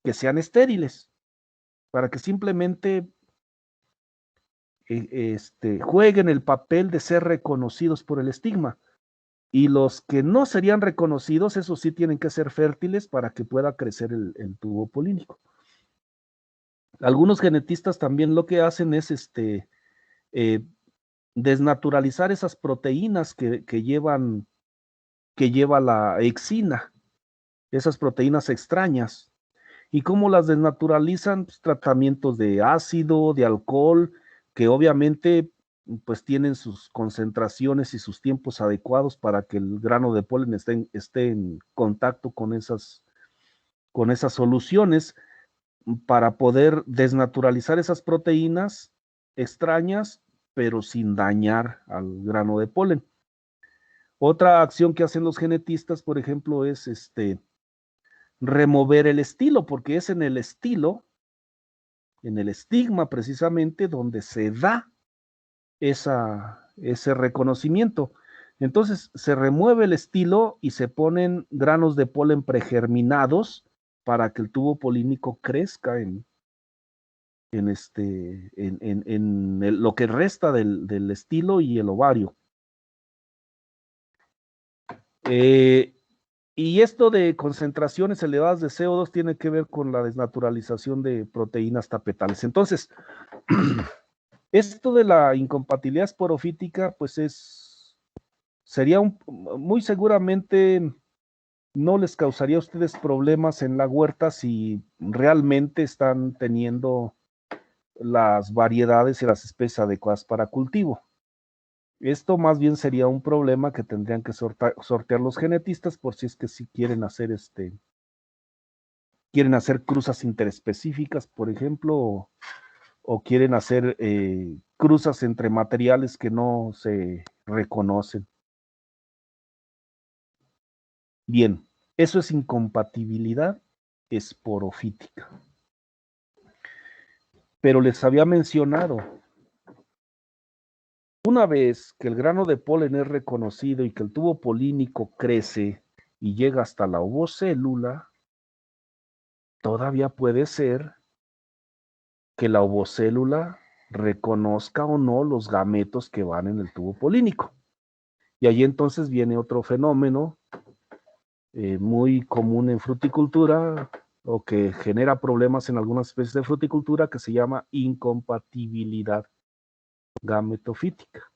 que sean estériles, para que simplemente jueguen el papel de ser reconocidos por el estigma. Y los que no serían reconocidos, esos sí tienen que ser fértiles para que pueda crecer el tubo polínico. Algunos genetistas también lo que hacen es desnaturalizar esas proteínas que lleva la exina, esas proteínas extrañas. ¿Y cómo las desnaturalizan? Pues, tratamientos de ácido, de alcohol, que obviamente pues tienen sus concentraciones y sus tiempos adecuados para que el grano de polen esté en contacto con esas soluciones, para poder desnaturalizar esas proteínas extrañas, pero sin dañar al grano de polen. Otra acción que hacen los genetistas, por ejemplo, es remover el estilo, porque es en el estilo, en el estigma precisamente, donde se da ese reconocimiento. Entonces se remueve el estilo y se ponen granos de polen pregerminados para que el tubo polínico crezca en lo que resta del estilo y el ovario. Y esto de concentraciones elevadas de CO2 tiene que ver con la desnaturalización de proteínas tapetales. Entonces, esto de la incompatibilidad esporofítica, pues sería muy seguramente no les causaría a ustedes problemas en la huerta si realmente están teniendo las variedades y las especies adecuadas para cultivo. Esto más bien sería un problema que tendrían que sortear los genetistas por si es que sí quieren hacer cruzas interespecíficas, por ejemplo, o quieren hacer cruzas entre materiales que no se reconocen. Bien, eso es incompatibilidad esporofítica. Pero les había mencionado, una vez que el grano de polen es reconocido y que el tubo polínico crece y llega hasta la ovocélula, todavía puede ser que la ovocélula reconozca o no los gametos que van en el tubo polínico. Y ahí entonces viene otro fenómeno muy común en fruticultura o que genera problemas en algunas especies de fruticultura que se llama incompatibilidad gametofítica.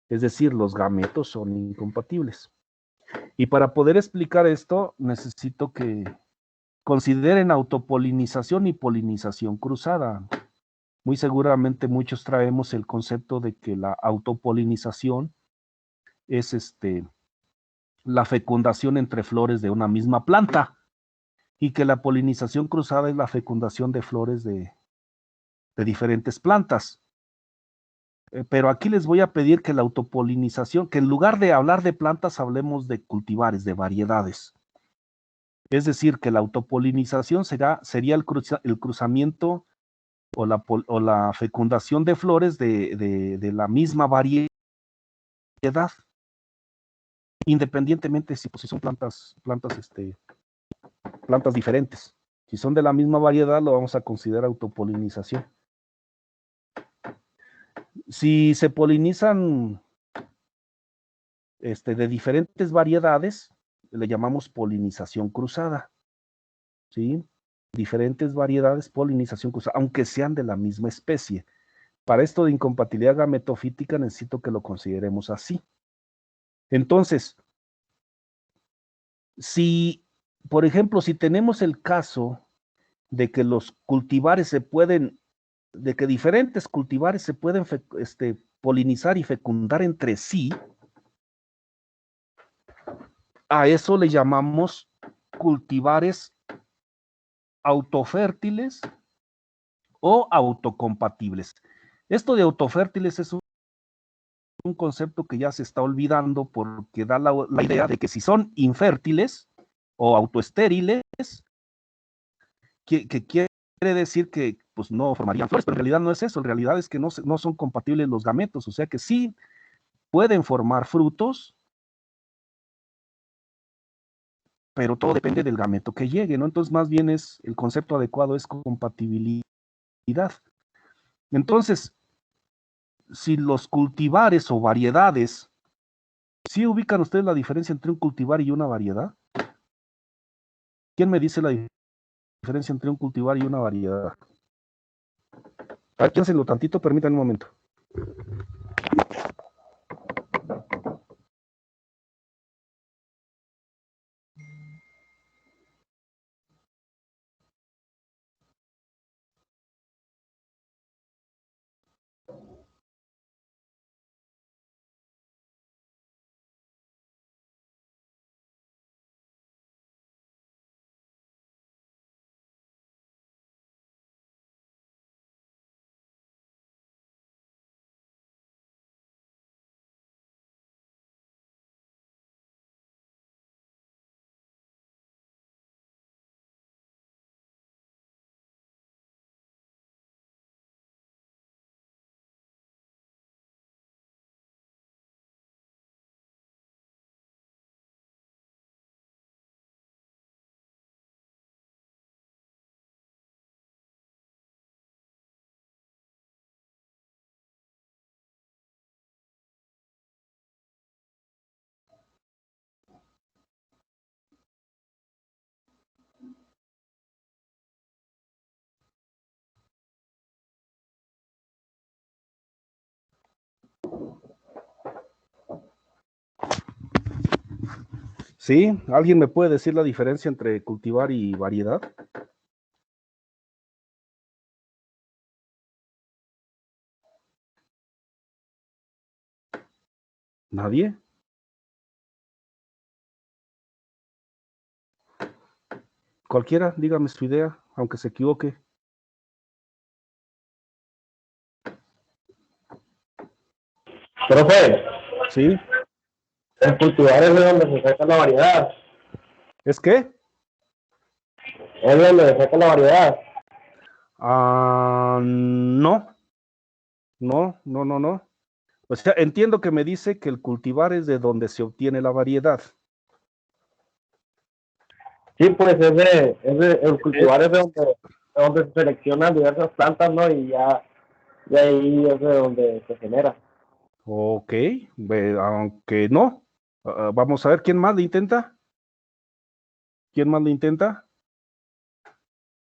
Es decir, los gametos son incompatibles. Y para poder explicar esto, necesito que consideren autopolinización y polinización cruzada. Muy seguramente muchos traemos el concepto de que la autopolinización es la fecundación entre flores de una misma planta y que la polinización cruzada es la fecundación de flores de diferentes plantas. Pero aquí les voy a pedir que la autopolinización, que en lugar de hablar de plantas, hablemos de cultivares, de variedades. Es decir, que la autopolinización sería el cruzamiento o la fecundación de flores de la misma variedad, independientemente si son plantas diferentes. Si son de la misma variedad, lo vamos a considerar autopolinización. Si se polinizan de diferentes variedades, le llamamos polinización cruzada. ¿Sí? Diferentes variedades, polinización cruzada, aunque sean de la misma especie. Para esto de incompatibilidad gametofítica necesito que lo consideremos así. Entonces, si, por ejemplo, si tenemos el caso de que los cultivares de que diferentes cultivares se pueden polinizar y fecundar entre sí, a eso le llamamos cultivares autofértiles o autocompatibles. Esto de autofértiles es un concepto que ya se está olvidando porque da la idea de que si son infértiles o autoestériles, que quiere decir que pues no formarían flores, pero en realidad no es eso, en realidad es que no son compatibles los gametos, o sea que sí pueden formar frutos, pero todo depende del gameto que llegue, ¿no? Entonces más bien el concepto adecuado es compatibilidad. Entonces, si los cultivares o variedades, ¿sí ubican ustedes la diferencia entre un cultivar y una variedad? ¿Quién me dice la diferencia entre un cultivar y una variedad? A ver, piénsenlo tantito, permítanme un momento. ¿Sí? ¿Alguien me puede decir la diferencia entre cultivar y variedad? ¿Nadie? Cualquiera, dígame su idea, aunque se equivoque. Profe, ¿Sí? el cultivar es de donde se saca la variedad. ¿Es qué? Es de donde se saca la variedad. No, no. O sea, entiendo que me dice que el cultivar es de donde se obtiene la variedad. Sí, pues el Eh, cultivar es de donde se seleccionan diversas plantas, ¿no? Y ya de ahí es de donde se genera. ok, aunque no. Vamos a ver quién más le intenta. ¿Quién más le intenta?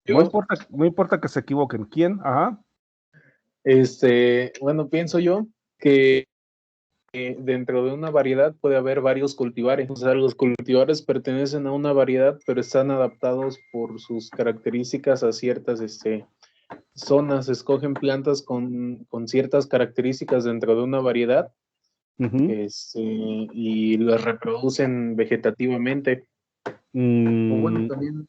Yo, No importa que se equivoquen. ¿Quién? Ajá. bueno, pienso yo que dentro de una variedad puede haber varios cultivares. O sea, los cultivares pertenecen a una variedad, pero están adaptados por sus características a ciertas zonas. Escogen plantas con ciertas características dentro de una variedad, Ujú. y las reproducen vegetativamente. O bueno, Mm, también,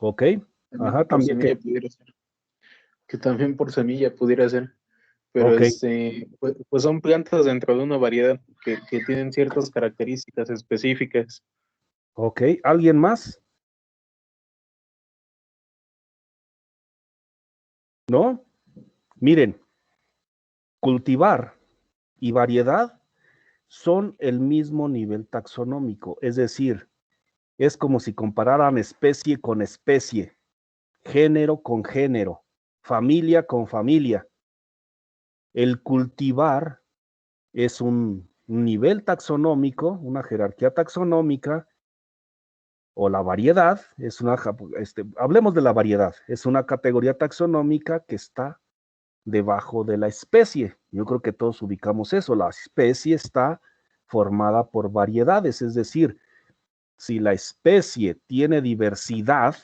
ok. también Ajá, por también semilla que. pudiera ser. Que también por semilla pudiera ser. Pero Ok, pues son plantas dentro de una variedad que tienen ciertas características específicas. ok. ¿Alguien más? ¿No? Miren, cultivar y variedad son el mismo nivel taxonómico, es decir, es como si compararan especie con especie, género con género, familia con familia. El cultivar es un nivel taxonómico, una jerarquía taxonómica, o la variedad, hablemos de la variedad, es una categoría taxonómica que está debajo de la especie. Yo creo que todos ubicamos eso, la especie está formada por variedades, es decir, si la especie tiene diversidad,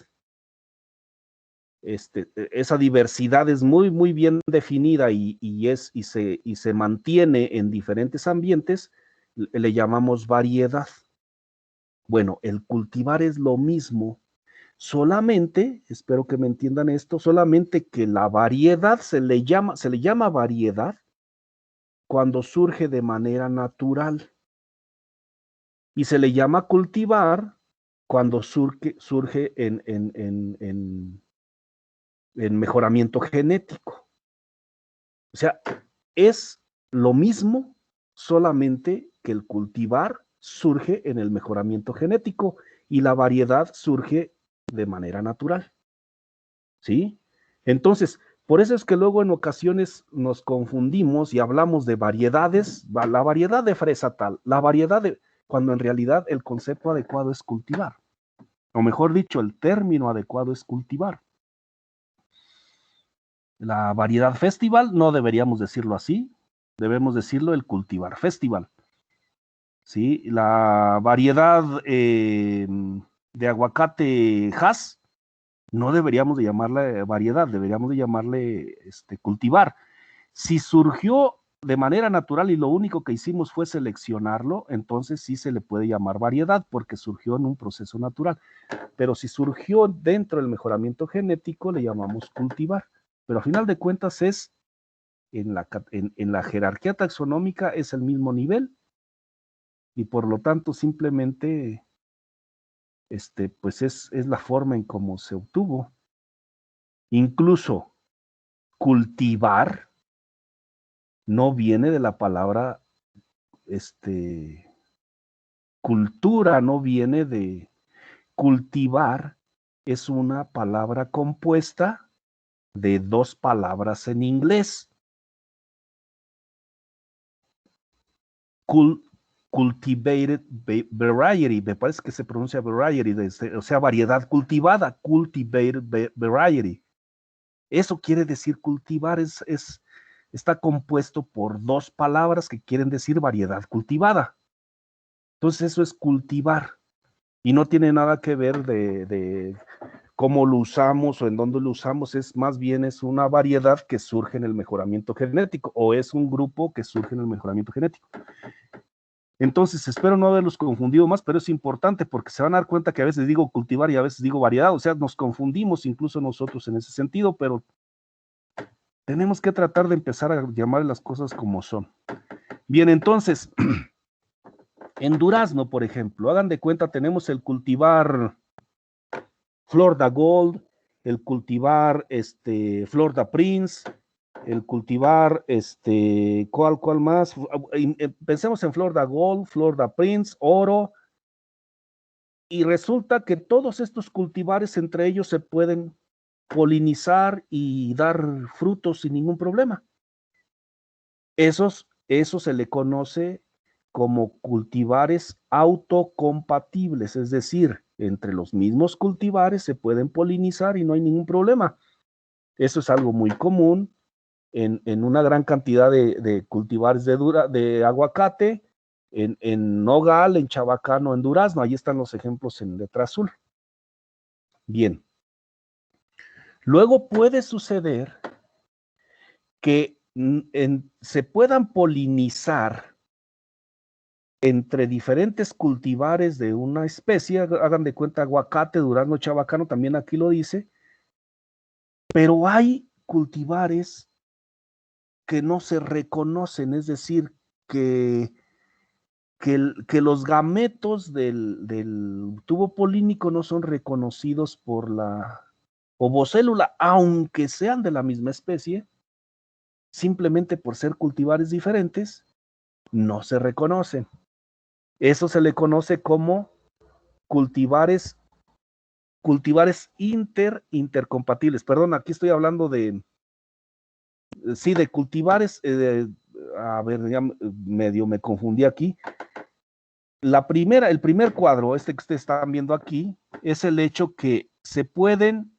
esa diversidad es muy bien definida y se mantiene en diferentes ambientes, le llamamos variedad. Bueno, el cultivar es lo mismo, solamente, espero que me entiendan esto, solamente que la variedad se le llama variedad cuando surge de manera natural y se le llama cultivar cuando surge en mejoramiento genético. O sea, es lo mismo, solamente que el cultivar surge en el mejoramiento genético y la variedad surge de manera natural. ¿Sí? Entonces, por eso es que luego en ocasiones nos confundimos y hablamos de variedades, la variedad de fresa tal, cuando en realidad el concepto adecuado es cultivar, o mejor dicho, el término adecuado es cultivar. La variedad festival no deberíamos decirlo así, debemos decirlo el cultivar festival. ¿Sí? La variedad de aguacate Hass no deberíamos de llamarle variedad, deberíamos de llamarle cultivar. Si surgió de manera natural y lo único que hicimos fue seleccionarlo, entonces sí se le puede llamar variedad porque surgió en un proceso natural. Pero si surgió dentro del mejoramiento genético, le llamamos cultivar. Pero a final de cuentas es en la jerarquía taxonómica es el mismo nivel y por lo tanto simplemente pues es la forma en cómo se obtuvo. Incluso cultivar no viene de la palabra cultura, no viene de cultivar, es una palabra compuesta de dos palabras en inglés. Cultivated variety, me parece que se pronuncia variety, o sea, variedad cultivada, cultivated variety. Eso quiere decir cultivar, está compuesto por dos palabras que quieren decir variedad cultivada. Entonces eso es cultivar. Y no tiene nada que ver de cómo lo usamos o en dónde lo usamos, es más bien es una variedad que surge en el mejoramiento genético o es un grupo que surge en el mejoramiento genético. Entonces, espero no haberlos confundido más, pero es importante porque se van a dar cuenta que a veces digo cultivar y a veces digo variedad, o sea, nos confundimos incluso nosotros en ese sentido, pero tenemos que tratar de empezar a llamar las cosas como son. Bien, entonces, en durazno, por ejemplo, hagan de cuenta, tenemos el cultivar Florida Gold, el cultivar Florida Prince, el cultivar ¿cuál más? Pensemos en Florida Gold, Florida Prince, oro, y resulta que todos estos cultivares entre ellos se pueden polinizar y dar frutos sin ningún problema. Eso se le conoce como cultivares autocompatibles, es decir, entre los mismos cultivares se pueden polinizar y no hay ningún problema. Eso es algo muy común en una gran cantidad de cultivares de aguacate, en nogal, en chabacano, en durazno. Ahí están los ejemplos en letra azul. Bien. Luego puede suceder que se puedan polinizar entre diferentes cultivares de una especie, hagan de cuenta aguacate, durazno, chabacano, también aquí lo dice, pero hay cultivares que no se reconocen, es decir, que los gametos del tubo polínico no son reconocidos por la ovocélula, aunque sean de la misma especie, simplemente por ser cultivares diferentes, no se reconocen. Eso se le conoce como cultivares intercompatibles. Perdón, aquí estoy hablando de cultivares, a ver, ya medio me confundí aquí. El primer cuadro, que ustedes están viendo aquí, es el hecho que se pueden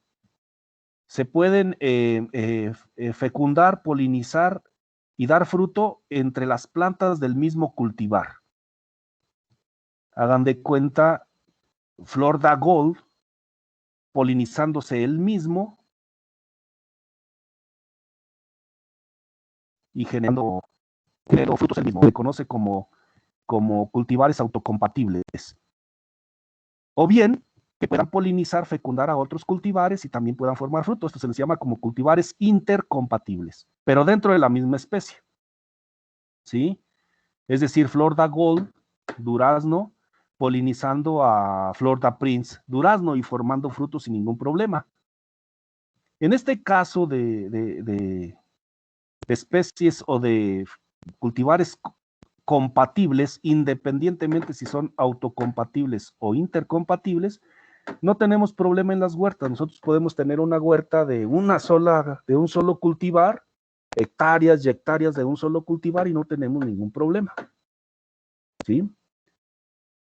fecundar, polinizar y dar fruto entre las plantas del mismo cultivar. Hagan de cuenta Florida Gold polinizándose él mismo y generando frutos él mismo. Se conoce como cultivares autocompatibles. O bien, que puedan polinizar, fecundar a otros cultivares y también puedan formar frutos. Esto se les llama como cultivares intercompatibles, pero dentro de la misma especie. ¿Sí? Es decir, Florida Gold, durazno, polinizando a Florida Prince, durazno y formando frutos sin ningún problema. En este caso de especies o de cultivares compatibles, independientemente si son autocompatibles o intercompatibles, no tenemos problema en las huertas. Nosotros podemos tener una huerta de un solo cultivar, hectáreas y hectáreas de un solo cultivar y no tenemos ningún problema. ¿Sí?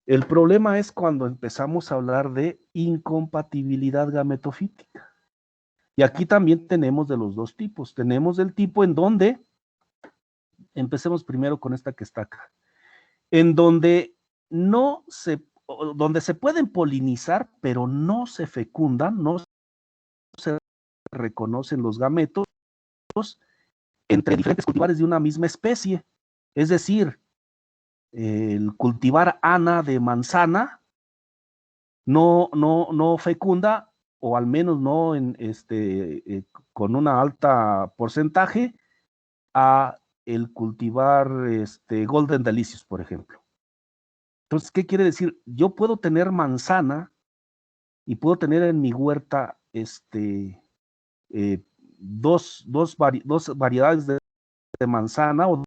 El problema es cuando empezamos a hablar de incompatibilidad gametofítica. Y aquí también tenemos de los dos tipos. Tenemos el tipo en donde, empecemos primero con esta que está acá, en donde donde se pueden polinizar, pero no se fecundan, no se reconocen los gametos entre diferentes cultivares de una misma especie. Es decir, el cultivar ana de manzana no fecunda, o al menos no con una alta porcentaje, a el cultivar Golden Delicious, por ejemplo. Entonces, ¿qué quiere decir? Yo puedo tener manzana y puedo tener en mi huerta dos variedades de manzana o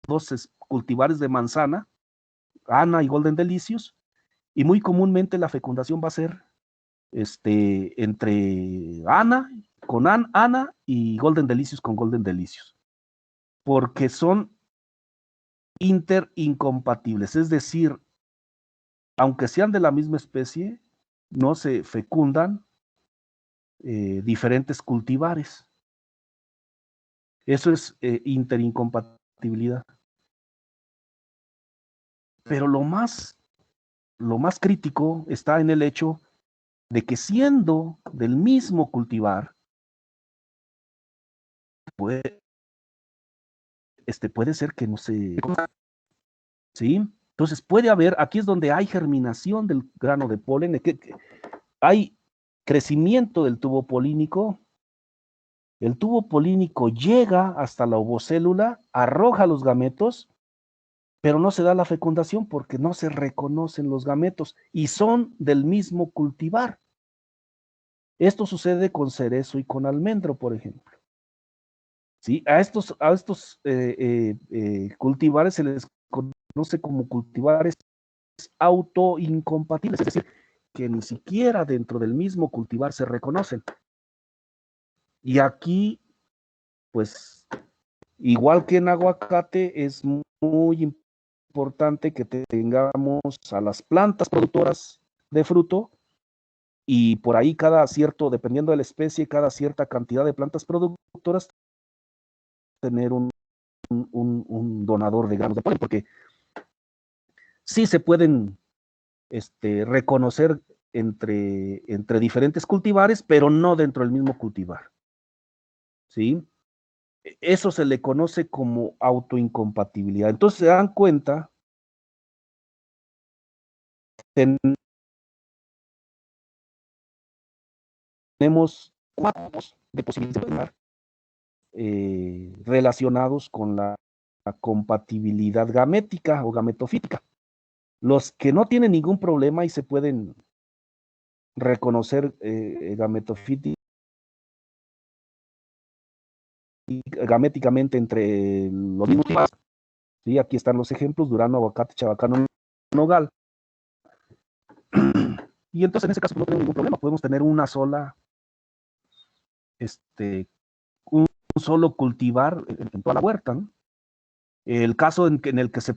dos cultivares de manzana, Ana y Golden Delicious, y muy comúnmente la fecundación va a ser entre Ana con Ana y Golden Delicious con Golden Delicious, porque son interincompatibles, es decir, aunque sean de la misma especie, no se fecundan diferentes cultivares. Eso es interincompatibilidad. Pero lo más lo más crítico está en el hecho de que siendo del mismo cultivar, puede ser que no se... ¿Sí? Entonces puede haber, aquí es donde hay germinación del grano de polen, hay crecimiento del tubo polínico, el tubo polínico llega hasta la ovocélula, arroja los gametos, pero no se da la fecundación porque no se reconocen los gametos y son del mismo cultivar. Esto sucede con cerezo y con almendro, por ejemplo. ¿Sí? A estos cultivares se les conoce como cultivares autoincompatibles, es decir, que ni siquiera dentro del mismo cultivar se reconocen. Y aquí, pues, igual que en aguacate, es muy importante que tengamos a las plantas productoras de fruto y por ahí cada cierto, dependiendo de la especie, cada cierta cantidad de plantas productoras, tener un donador de granos de polen, porque sí se pueden reconocer entre diferentes cultivares, pero no dentro del mismo cultivar. ¿Sí? Eso se le conoce como autoincompatibilidad. Entonces se dan cuenta, tenemos 4 de posibilidades relacionados con la compatibilidad gamética o gametofítica. Los que no tienen ningún problema y se pueden reconocer gaméticamente entre los mismos tipos. ¿Sí? Aquí están los ejemplos: durazno, aguacate, chabacano, nogal. Y entonces en ese caso no tenemos ningún problema, podemos tener una sola, un solo cultivar en toda la huerta, ¿no? El caso en el que se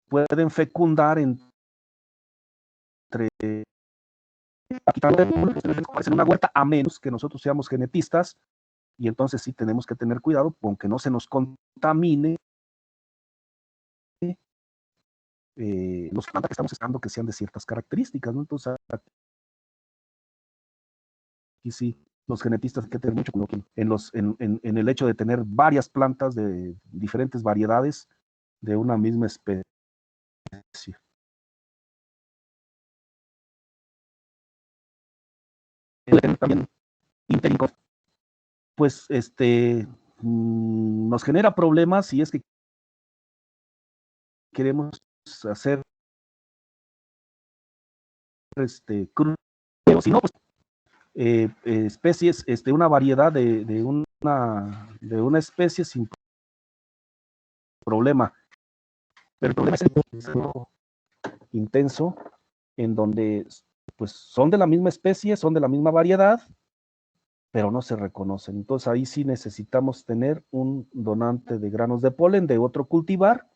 pueden fecundar entre en una huerta, a menos que nosotros seamos genetistas, y entonces sí tenemos que tener cuidado con que no se nos contamine los plantas que estamos esperando que sean de ciertas características, ¿no? Entonces aquí sí, los genetistas hay que tener mucho cuidado en el hecho de tener varias plantas de diferentes variedades de una misma especie. También pues nos genera problemas si es que queremos hacer pero si no, pues especies, una variedad de una especie sin problema. Pero el problema es el intenso, en donde pues son de la misma especie, son de la misma variedad, pero no se reconocen. Entonces ahí sí necesitamos tener un donante de granos de polen de otro cultivar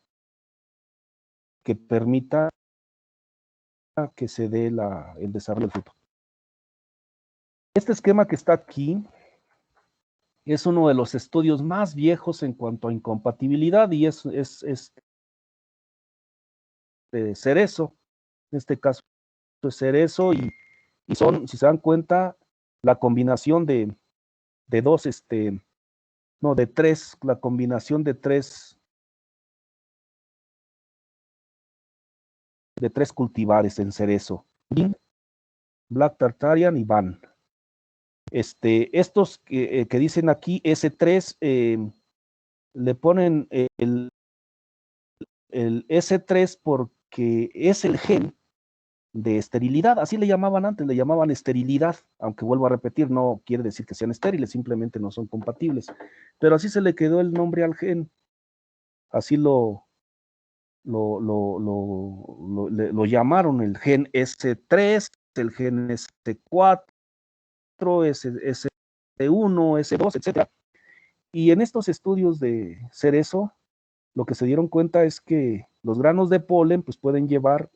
que permita que se dé el desarrollo del fruto. Este esquema que está aquí es uno de los estudios más viejos en cuanto a incompatibilidad y es cerezo. En este caso es cerezo y son, si se dan cuenta, la combinación de dos, de tres, la combinación de tres cultivares en cerezo: Black Tartarian y Van. Estos que dicen aquí S3, le ponen el S3 porque es el gen de esterilidad, así le llamaban antes, le llamaban esterilidad, aunque vuelvo a repetir, no quiere decir que sean estériles, simplemente no son compatibles, pero así se le quedó el nombre al gen, así lo llamaron, el gen S3, el gen S4, S1, S2, etc. Y en estos estudios de cerezo, lo que se dieron cuenta es que los granos de polen pues pueden llevar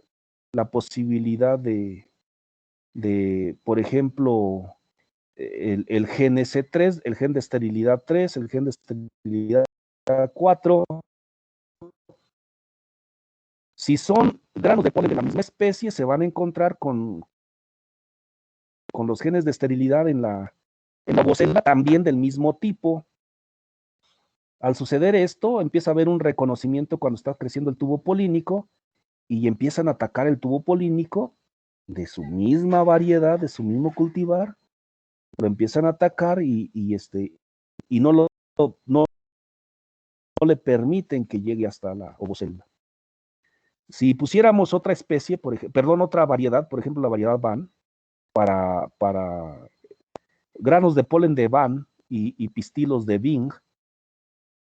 la posibilidad de por ejemplo, el gen S3, el gen de esterilidad 3, el gen de esterilidad 4, Si son granos de polen de la misma especie, se van a encontrar con los genes de esterilidad en la ovocela también del mismo tipo. Al suceder esto, empieza a haber un reconocimiento cuando está creciendo el tubo polínico y empiezan a atacar el tubo polínico de su misma variedad, de su mismo cultivar, lo empiezan a atacar y no le permiten que llegue hasta la ovocélula. Si pusiéramos otra especie, otra variedad, por ejemplo la variedad Van, para granos de polen de Van y pistilos de Bing,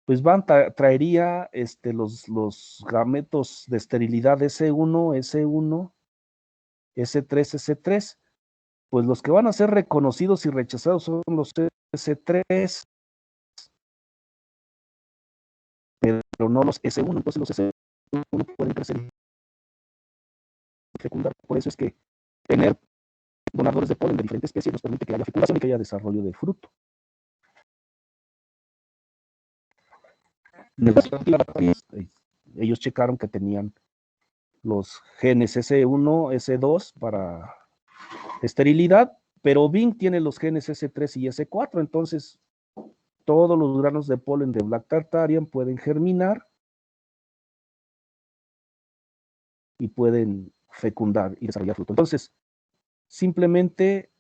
pues Van traería los gametos de esterilidad S1, S1, S3, S3, pues los que van a ser reconocidos y rechazados son los S3, pero no los S1, entonces los S1 pueden crecer y fecundar. Por eso es que tener donadores de polen de diferentes especies nos permite que haya fecundación y que haya desarrollo de fruto. Ellos checaron que tenían los genes S1, S2 para esterilidad, pero Bing tiene los genes S3 y S4, entonces todos los granos de polen de Black Tartarian pueden germinar y pueden fecundar y desarrollar fruto. Entonces, simplemente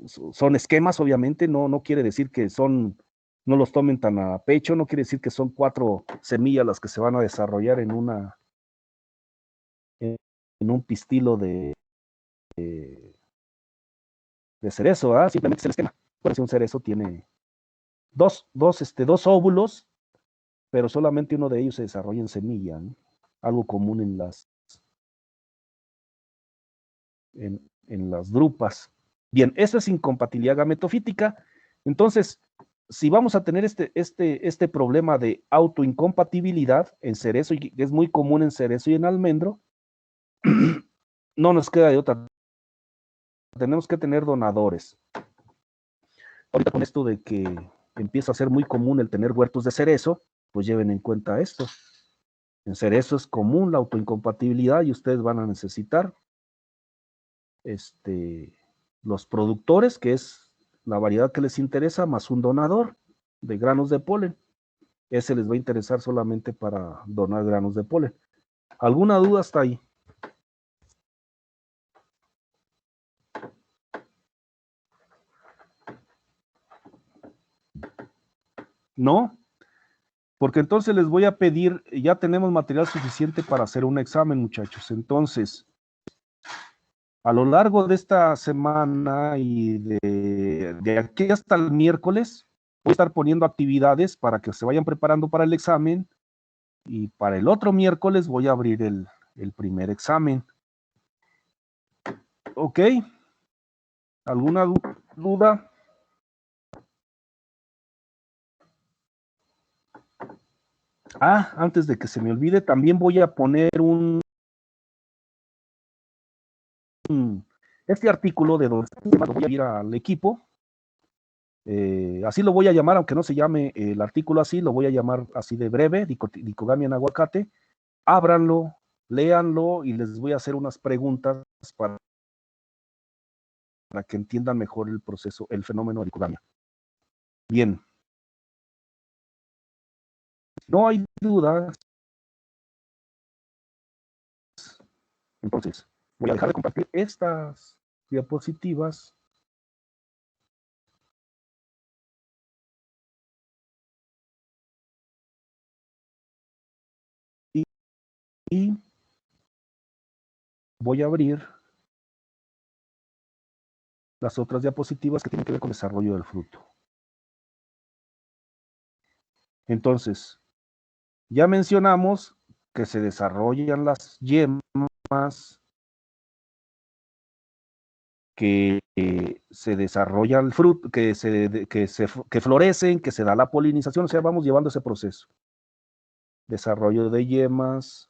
son esquemas, obviamente, no quiere decir que no los tomen tan a pecho, no quiere decir que son 4 semillas las que se van a desarrollar en un pistilo de cerezo, ¿verdad? Simplemente es el esquema. Por eso un cerezo tiene dos óvulos, pero solamente uno de ellos se desarrolla en semilla, ¿no? Algo común en las drupas. Bien, eso es incompatibilidad gametofítica. Entonces, si vamos a tener este problema de autoincompatibilidad en cerezo, y es muy común en cerezo y en almendro, no nos queda de otra. Tenemos que tener donadores. Ahorita con esto de que empieza a ser muy común el tener huertos de cerezo, pues lleven en cuenta esto. En cerezo es común la autoincompatibilidad y ustedes van a necesitar los productores, que es la variedad que les interesa, más un donador de granos de polen. Ese les va a interesar solamente para donar granos de polen. ¿Alguna duda hasta ahí? ¿No? Porque entonces les voy a pedir, ya tenemos material suficiente para hacer un examen, muchachos. Entonces, a lo largo de esta semana y de aquí hasta el miércoles, voy a estar poniendo actividades para que se vayan preparando para el examen. Y para el otro miércoles voy a abrir el primer examen. ¿Ok? ¿Alguna duda? Antes de que se me olvide, también voy a poner este artículo de donde lo voy a ir al equipo. Así lo voy a llamar, aunque no se llame el artículo así, lo voy a llamar así de breve, dicogamia en aguacate. Ábranlo, léanlo y les voy a hacer unas preguntas para que entiendan mejor el proceso, el fenómeno de dicogamia. Bien. No hay dudas. Entonces, voy a dejar de compartir estas diapositivas. Y voy a abrir las otras diapositivas que tienen que ver con el desarrollo del fruto. Entonces, ya mencionamos que se desarrollan las yemas, que se desarrolla el fruto, que florecen, que se da la polinización, o sea, vamos llevando ese proceso. Desarrollo de yemas,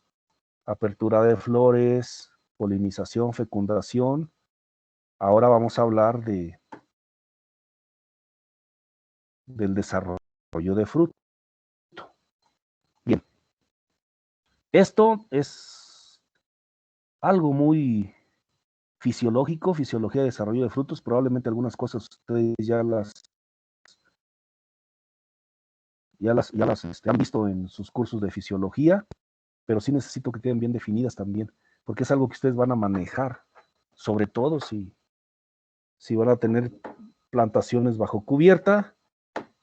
apertura de flores, polinización, fecundación. Ahora vamos a hablar del desarrollo de fruto. Bien, esto es algo muy fisiológico, fisiología de desarrollo de frutos. Probablemente algunas cosas ustedes ya las han visto en sus cursos de fisiología, pero sí necesito que queden bien definidas también, porque es algo que ustedes van a manejar, sobre todo si van a tener plantaciones bajo cubierta,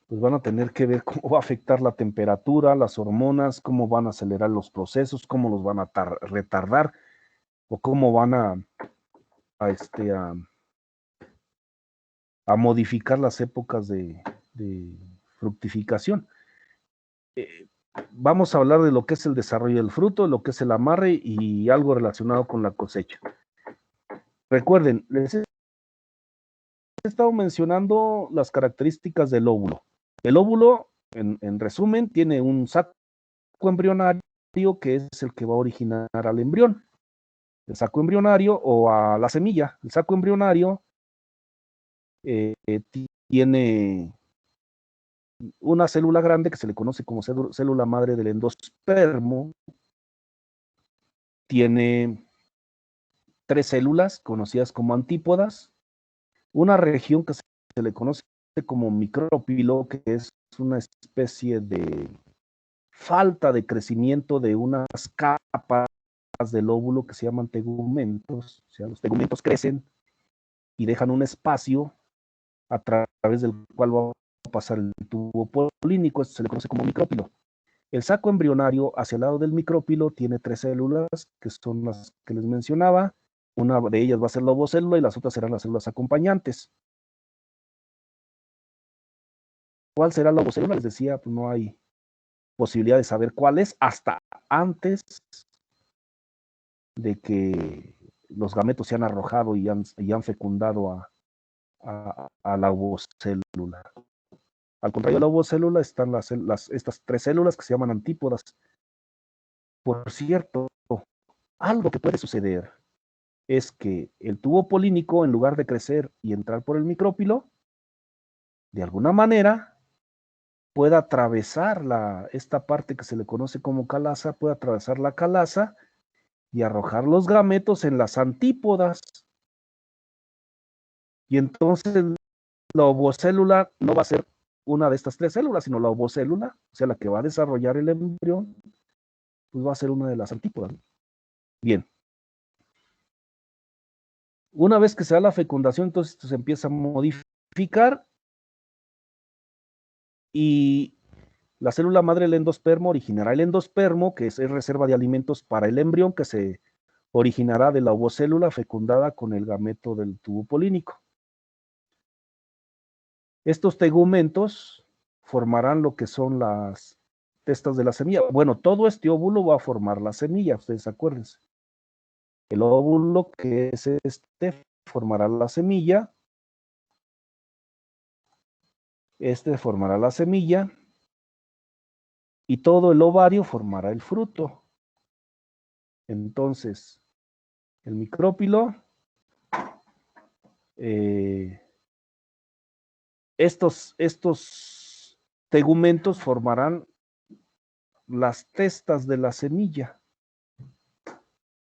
pues van a tener que ver cómo va a afectar la temperatura, las hormonas, cómo van a acelerar los procesos, cómo los van a retardar, o cómo van a modificar las épocas de fructificación. Vamos a hablar de lo que es el desarrollo del fruto, lo que es el amarre y algo relacionado con la cosecha. Recuerden, les he estado mencionando las características del óvulo. El óvulo, en resumen, tiene un saco embrionario que es el que va a originar al embrión. El saco embrionario o a la semilla. El saco embrionario tiene una célula grande que se le conoce como célula madre del endospermo. Tiene 3 células conocidas como antípodas, una región que se le conoce como micrópilo, que es una especie de falta de crecimiento de unas capas del óvulo que se llaman tegumentos. O sea, los tegumentos crecen y dejan un espacio a través del cual va a pasar el tubo polínico. Esto se le conoce como micrópilo. El saco embrionario hacia el lado del micrópilo tiene 3 células, que son las que les mencionaba. Una de ellas va a ser la ovocélula y las otras serán las células acompañantes. ¿Cuál será la ovocélula? Les decía, pues no hay posibilidad de saber cuál es hasta antes de que los gametos se han arrojado y han fecundado a la ovocélula. Al contrario de la ovocélula están estas 3 células que se llaman antípodas. Por cierto, algo que puede suceder es que el tubo polínico, en lugar de crecer y entrar por el micrópilo, de alguna manera pueda atravesar esta parte que se le conoce como calaza, puede atravesar la calaza y arrojar los gametos en las antípodas. Y entonces la ovocélula no va a ser una de estas 3 células, sino la ovocélula, o sea, la que va a desarrollar el embrión, pues va a ser una de las antípodas. Bien. Una vez que se da la fecundación, entonces esto se empieza a modificar y la célula madre del endospermo originará el endospermo, que es reserva de alimentos para el embrión, que se originará de la ovocélula fecundada con el gameto del tubo polínico. Estos tegumentos formarán lo que son las testas de la semilla. Bueno, todo este óvulo va a formar la semilla, ustedes acuérdense. El óvulo, que es formará la semilla. Este formará la semilla. Y todo el ovario formará el fruto. Entonces, el micrópilo, estos tegumentos formarán las testas de la semilla.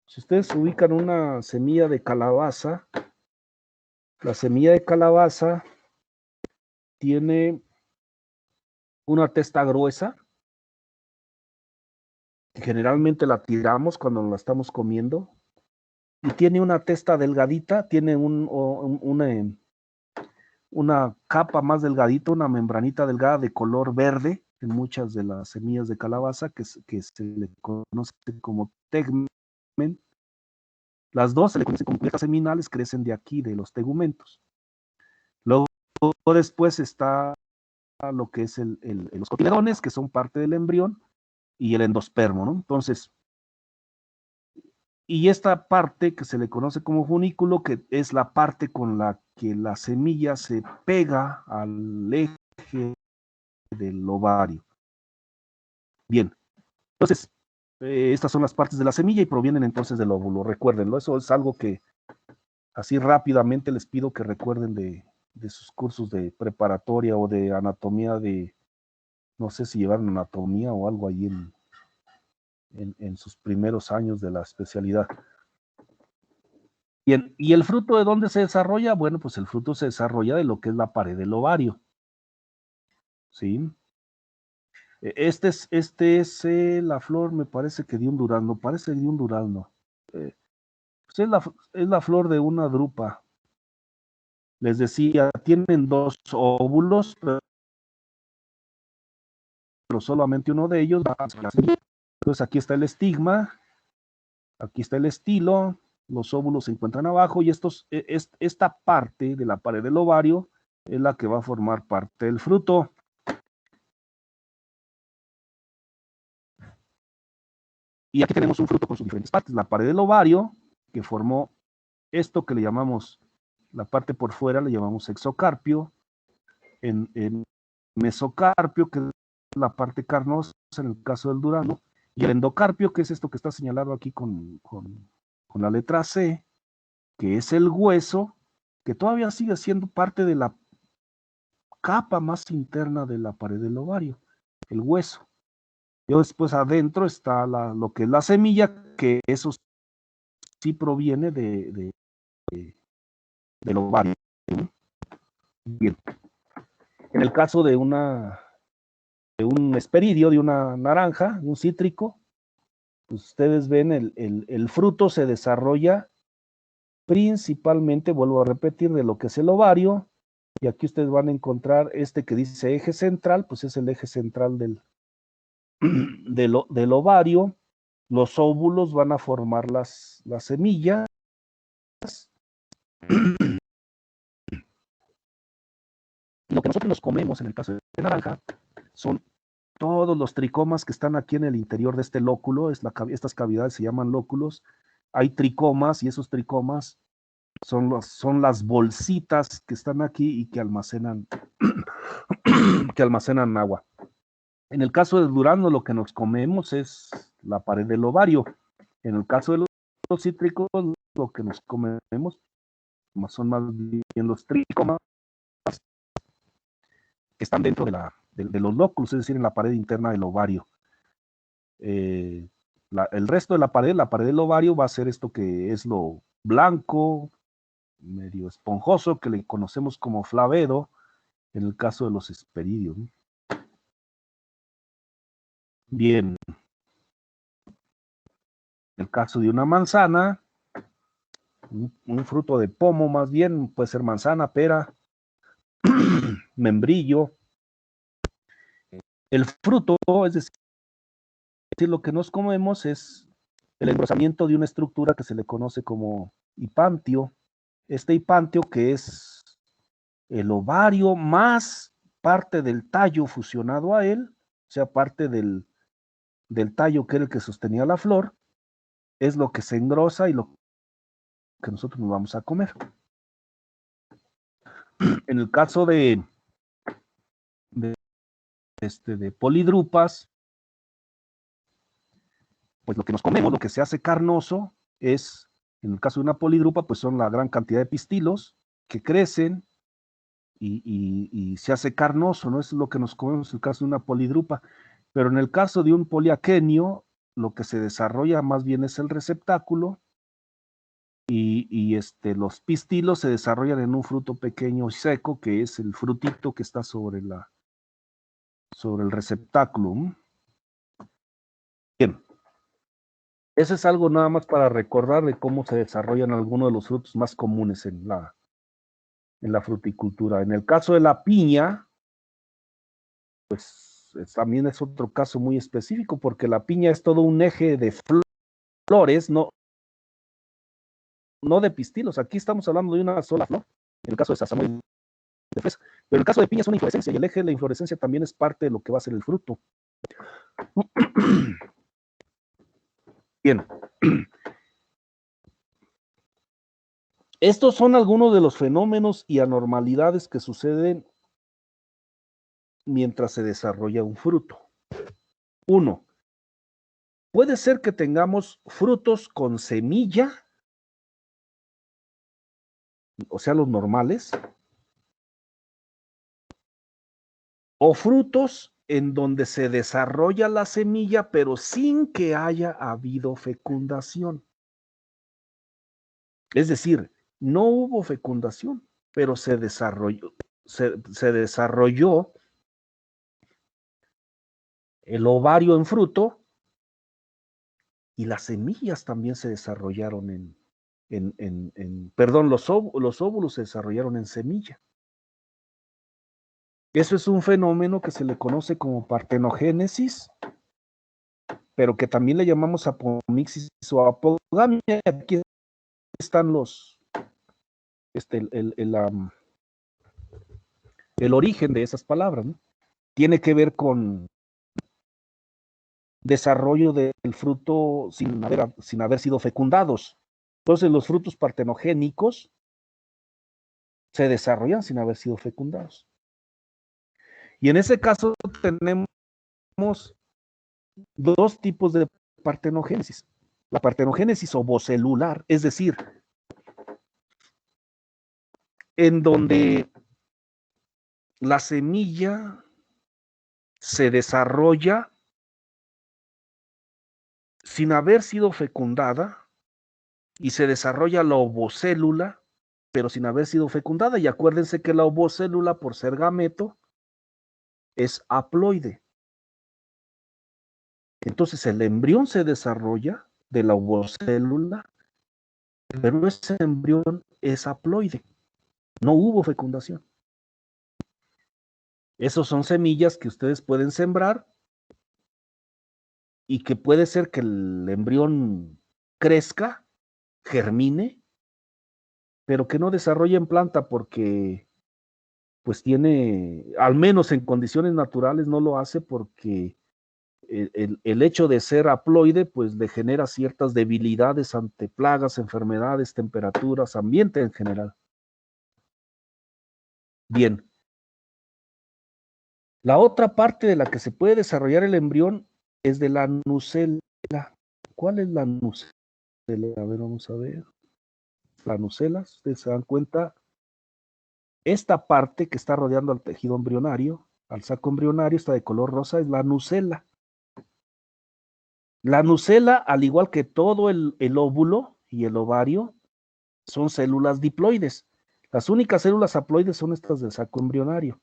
Si ustedes ubican una semilla de calabaza, la semilla de calabaza tiene una testa gruesa, que generalmente la tiramos cuando la estamos comiendo, y tiene una testa delgadita, tiene una capa más delgadita, una membranita delgada de color verde en muchas de las semillas de calabaza que se le conoce como tegmen. Las dos se le conocen como cubiertas seminales, crecen de aquí, de los tegumentos. Luego después está lo que es los cotiledones, que son parte del embrión, y el endospermo, ¿no? Entonces, y esta parte que se le conoce como funículo, que es la parte con la que la semilla se pega al eje del ovario. Bien, entonces, estas son las partes de la semilla y provienen entonces del óvulo, recuérdenlo, eso es algo que así rápidamente les pido que recuerden de sus cursos de preparatoria o de anatomía no sé si llevaron anatomía o algo ahí en sus primeros años de la especialidad. Bien, ¿y el fruto de dónde se desarrolla? Bueno, pues el fruto se desarrolla de lo que es la pared del ovario. ¿Sí? Este es la flor, me parece que de un durazno, parece de un durazno. Pues es la flor de una drupa. Les decía, tienen 2 óvulos, pero solamente uno de ellos va a ser la semilla. Entonces aquí está el estigma, aquí está el estilo, los óvulos se encuentran abajo y esta parte de la pared del ovario es la que va a formar parte del fruto. Y aquí tenemos un fruto con sus diferentes partes. La pared del ovario, que formó esto que le llamamos, la parte por fuera le llamamos exocarpio, en mesocarpio, que es la parte carnosa en el caso del durazno, y el endocarpio, que es esto que está señalado aquí con la letra C, que es el hueso, que todavía sigue siendo parte de la capa más interna de la pared del ovario, el hueso. Y después adentro está lo que es la semilla, que eso sí proviene del ovario. Bien. En el caso de un hesperidio, de una naranja, de un cítrico, pues ustedes ven el fruto se desarrolla principalmente, vuelvo a repetir, de lo que es el ovario, y aquí ustedes van a encontrar este que dice eje central, pues es el eje central del ovario. Los óvulos van a formar las semillas. Lo que nosotros nos comemos en el caso de naranja son todos los tricomas que están aquí en el interior de este lóculo. Estas cavidades se llaman lóculos. Hay tricomas y esos tricomas son las bolsitas que están aquí y que almacenan agua. En el caso del durazno, lo que nos comemos es la pared del ovario. En el caso de los cítricos, lo que nos comemos son más bien los tricomas que están dentro de los lóculos, es decir, en la pared interna del ovario. El resto de la pared del ovario va a ser esto que es lo blanco, medio esponjoso, que le conocemos como flavedo, en el caso de los hesperidios. Bien. En el caso de una manzana, un fruto de pomo más bien, puede ser manzana, pera, membrillo. El fruto, es decir, lo que nos comemos es el engrosamiento de una estructura que se le conoce como hipantio. Este hipantio, que es el ovario más parte del tallo fusionado a él, o sea, parte del tallo que era el que sostenía la flor, es lo que se engrosa y lo que nosotros nos vamos a comer. En el caso de polidrupas, pues lo que nos comemos, lo que se hace carnoso es, en el caso de una polidrupa, pues son la gran cantidad de pistilos que crecen y se hace carnoso, ¿no? Eso es lo que nos comemos en el caso de una polidrupa. Pero en el caso de un poliaquenio, lo que se desarrolla más bien es el receptáculo y los pistilos se desarrollan en un fruto pequeño y seco, que es el frutito que está sobre el receptáculo. Bien. Eso es algo nada más para recordar de cómo se desarrollan algunos de los frutos más comunes en la fruticultura. En el caso de la piña, pues también es otro caso muy específico, porque la piña es todo un eje de flores, no de pistilos. Aquí estamos hablando de una sola flor, en el caso de zarzamora y de fresa. Pero en el caso de piña es una inflorescencia, y el eje de la inflorescencia también es parte de lo que va a ser el fruto. Bien. Estos son algunos de los fenómenos y anormalidades que suceden mientras se desarrolla un fruto. 1. Puede ser que tengamos frutos con semilla, o sea, los normales, o frutos en donde se desarrolla la semilla, pero sin que haya habido fecundación. Es decir, no hubo fecundación, pero se desarrolló el ovario en fruto y las semillas también se desarrollaron perdón, los óvulos se desarrollaron en semilla. Eso es un fenómeno que se le conoce como partenogénesis, pero que también le llamamos apomixis o apogamia. Aquí están el origen de esas palabras, ¿no? Tiene que ver con desarrollo del fruto sin haber sido fecundados. Entonces los frutos partenogénicos se desarrollan sin haber sido fecundados. Y en ese caso tenemos dos tipos de partenogénesis. La partenogénesis ovocelular, es decir, en donde la semilla se desarrolla sin haber sido fecundada y se desarrolla la ovocélula, pero sin haber sido fecundada. Y acuérdense que la ovocélula, por ser gameto, es haploide. Entonces el embrión se desarrolla de la ovocélula, pero ese embrión es haploide. No hubo fecundación. Esos son semillas que ustedes pueden sembrar y que puede ser que el embrión crezca, germine, pero que no desarrolle en planta porque pues tiene, al menos en condiciones naturales no lo hace porque el hecho de ser haploide pues le genera ciertas debilidades ante plagas, enfermedades, temperaturas, ambiente en general. Bien. La otra parte de la que se puede desarrollar el embrión es de la nucela. ¿Cuál es la nucela? A ver, vamos a ver. La nucela, ustedes se dan cuenta, esta parte que está rodeando al tejido embrionario, al saco embrionario, está de color rosa, es la nucela. La nucela, al igual que todo el óvulo y el ovario, son células diploides. Las únicas células haploides son estas del saco embrionario,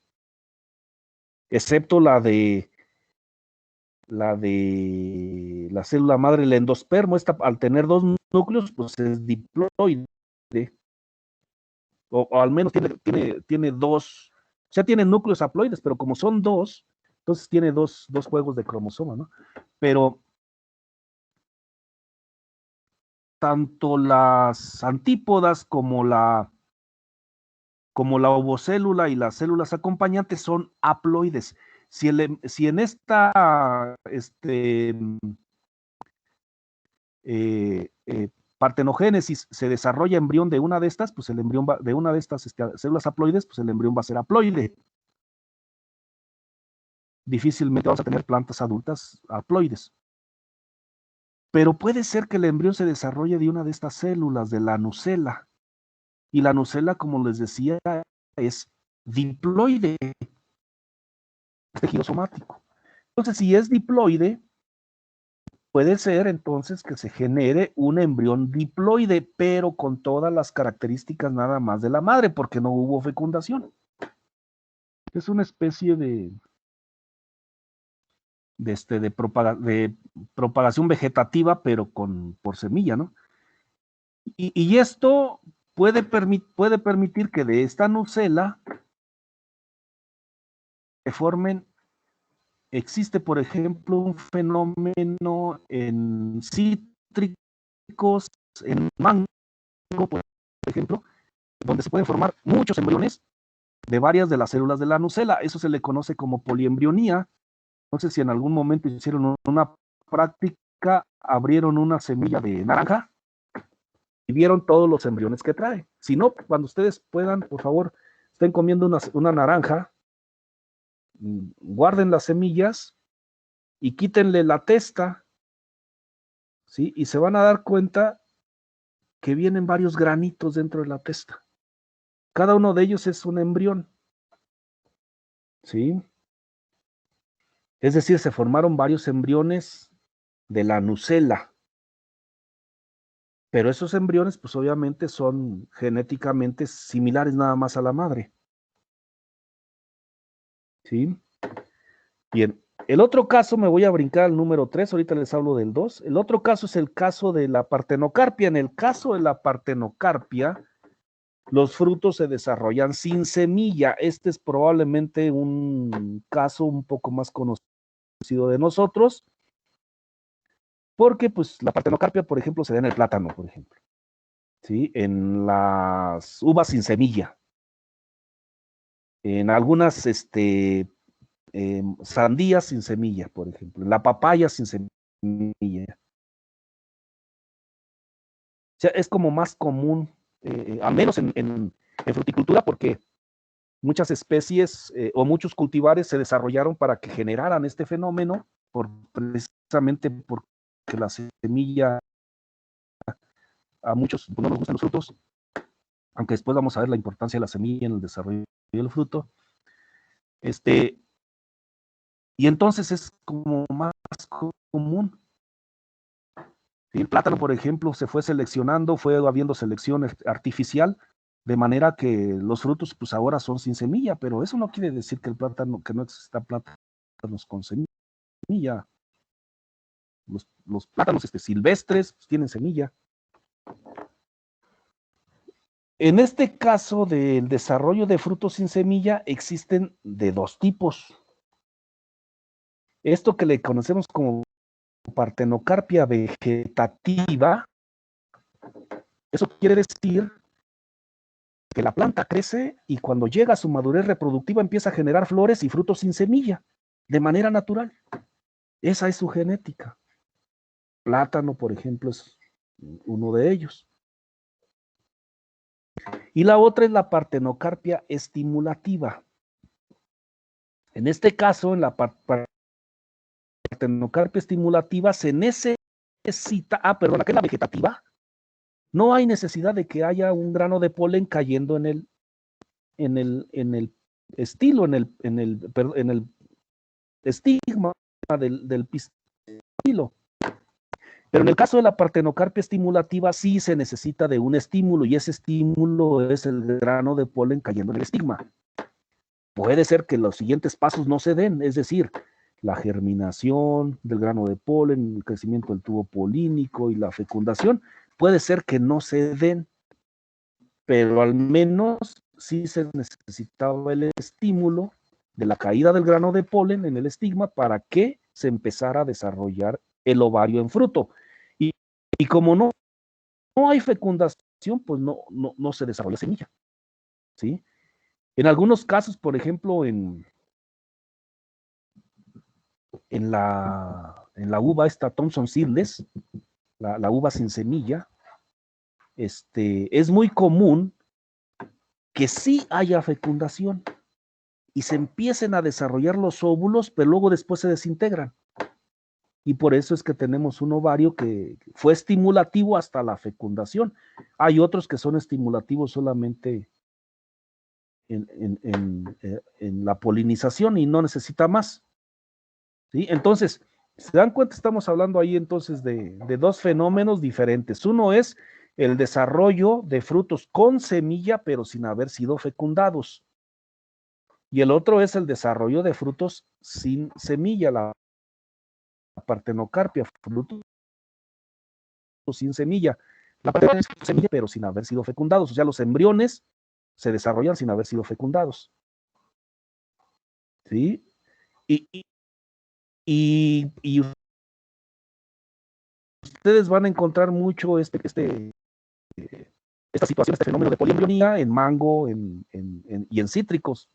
excepto la la célula madre, el endospermo. Esta, al tener dos núcleos, pues es diploide. O al menos tiene dos, o sea, tiene núcleos haploides, pero como son dos, entonces tiene dos juegos de cromosoma, ¿no? Pero tanto las antípodas como la ovocélula y las células acompañantes son haploides. Si en esta partenogénesis se desarrolla embrión de una de estas, pues el embrión de una de estas células haploides, pues el embrión va a ser haploide. Difícilmente vamos a tener plantas adultas haploides. Pero puede ser que el embrión se desarrolle de una de estas células, de la nucela. Y la nucela, como les decía, es diploide, tejido somático. Entonces, si es diploide, puede ser entonces que se genere un embrión diploide, pero con todas las características nada más de la madre, porque no hubo fecundación. Es una especie de propagación vegetativa, pero por semilla, ¿no? Y esto puede permitir que de esta nucela se formen. Existe, por ejemplo, un fenómeno en cítricos, en mango, por ejemplo, donde se pueden formar muchos embriones de varias de las células de la nucela. Eso se le conoce como poliembrionía. No sé si en algún momento hicieron una práctica, abrieron una semilla de naranja y vieron todos los embriones que trae. Si no, cuando ustedes puedan, por favor, estén comiendo una naranja, guarden las semillas y quítenle la testa, ¿sí? Y se van a dar cuenta que vienen varios granitos dentro de la testa. Cada uno de ellos es un embrión, ¿sí? Es decir, se formaron varios embriones de la nucela. Pero esos embriones, pues obviamente son genéticamente similares nada más a la madre. ¿Sí? Bien. El otro caso, me voy a brincar al número 3, ahorita les hablo del 2. El otro caso es el caso de la partenocarpia. En el caso de la partenocarpia, los frutos se desarrollan sin semilla. Este es probablemente un caso un poco más conocido de nosotros, porque pues la partenocarpia, por ejemplo, se da en el plátano, por ejemplo, ¿sí? En las uvas sin semilla, en algunas sandías sin semilla, por ejemplo, en la papaya sin semilla. O sea, es como más común, al menos en fruticultura, porque muchas especies o muchos cultivares se desarrollaron para que generaran este fenómeno, precisamente porque la semilla, a muchos no nos gustan los frutos, aunque después vamos a ver la importancia de la semilla en el desarrollo del fruto. Y entonces es como más común. El plátano, por ejemplo, se fue seleccionando, fue habiendo selección artificial, de manera que los frutos pues ahora son sin semilla, pero eso no quiere decir que el plátano, que no exista plátanos con semilla. Los plátanos silvestres pues, tienen semilla. En este caso del desarrollo de frutos sin semilla existen de dos tipos. Esto que le conocemos como partenocarpia vegetativa, eso quiere decir que la planta crece y cuando llega a su madurez reproductiva empieza a generar flores y frutos sin semilla, de manera natural. Esa es su genética. Plátano, por ejemplo, es uno de ellos. Y la otra es la partenocarpia estimulativa. En este caso, en la partenocarpia estimulativa se necesita, ¿qué es la vegetativa? No hay necesidad de que haya un grano de polen cayendo en el estilo, en el estigma del pistilo. Pero en el caso de la partenocarpia estimulativa sí se necesita de un estímulo y ese estímulo es el grano de polen cayendo en el estigma. Puede ser que los siguientes pasos no se den, es decir, la germinación del grano de polen, el crecimiento del tubo polínico y la fecundación, puede ser que no se den, pero al menos sí se necesitaba el estímulo de la caída del grano de polen en el estigma para que se empezara a desarrollar el ovario en fruto. Y como no hay fecundación, pues no se desarrolla semilla. ¿Sí? En algunos casos, por ejemplo, en la uva esta Thompson Seedless, la uva sin semilla, es muy común que sí haya fecundación y se empiecen a desarrollar los óvulos, pero luego después se desintegran. Y por eso es que tenemos un ovario que fue estimulativo hasta la fecundación. Hay otros que son estimulativos solamente en la polinización y no necesita más. ¿Sí? Entonces, ¿se dan cuenta? Estamos hablando ahí entonces de dos fenómenos diferentes. Uno es el desarrollo de frutos con semilla, pero sin haber sido fecundados. Y el otro es el desarrollo de frutos sin semilla, la partenocarpia, frutos sin semilla. La partenocarpia es sin semilla, pero sin haber sido fecundados. O sea, los embriones se desarrollan sin haber sido fecundados. ¿Sí? Y ustedes van a encontrar mucho esta situación, este fenómeno de poliembrionía en mango y en cítricos.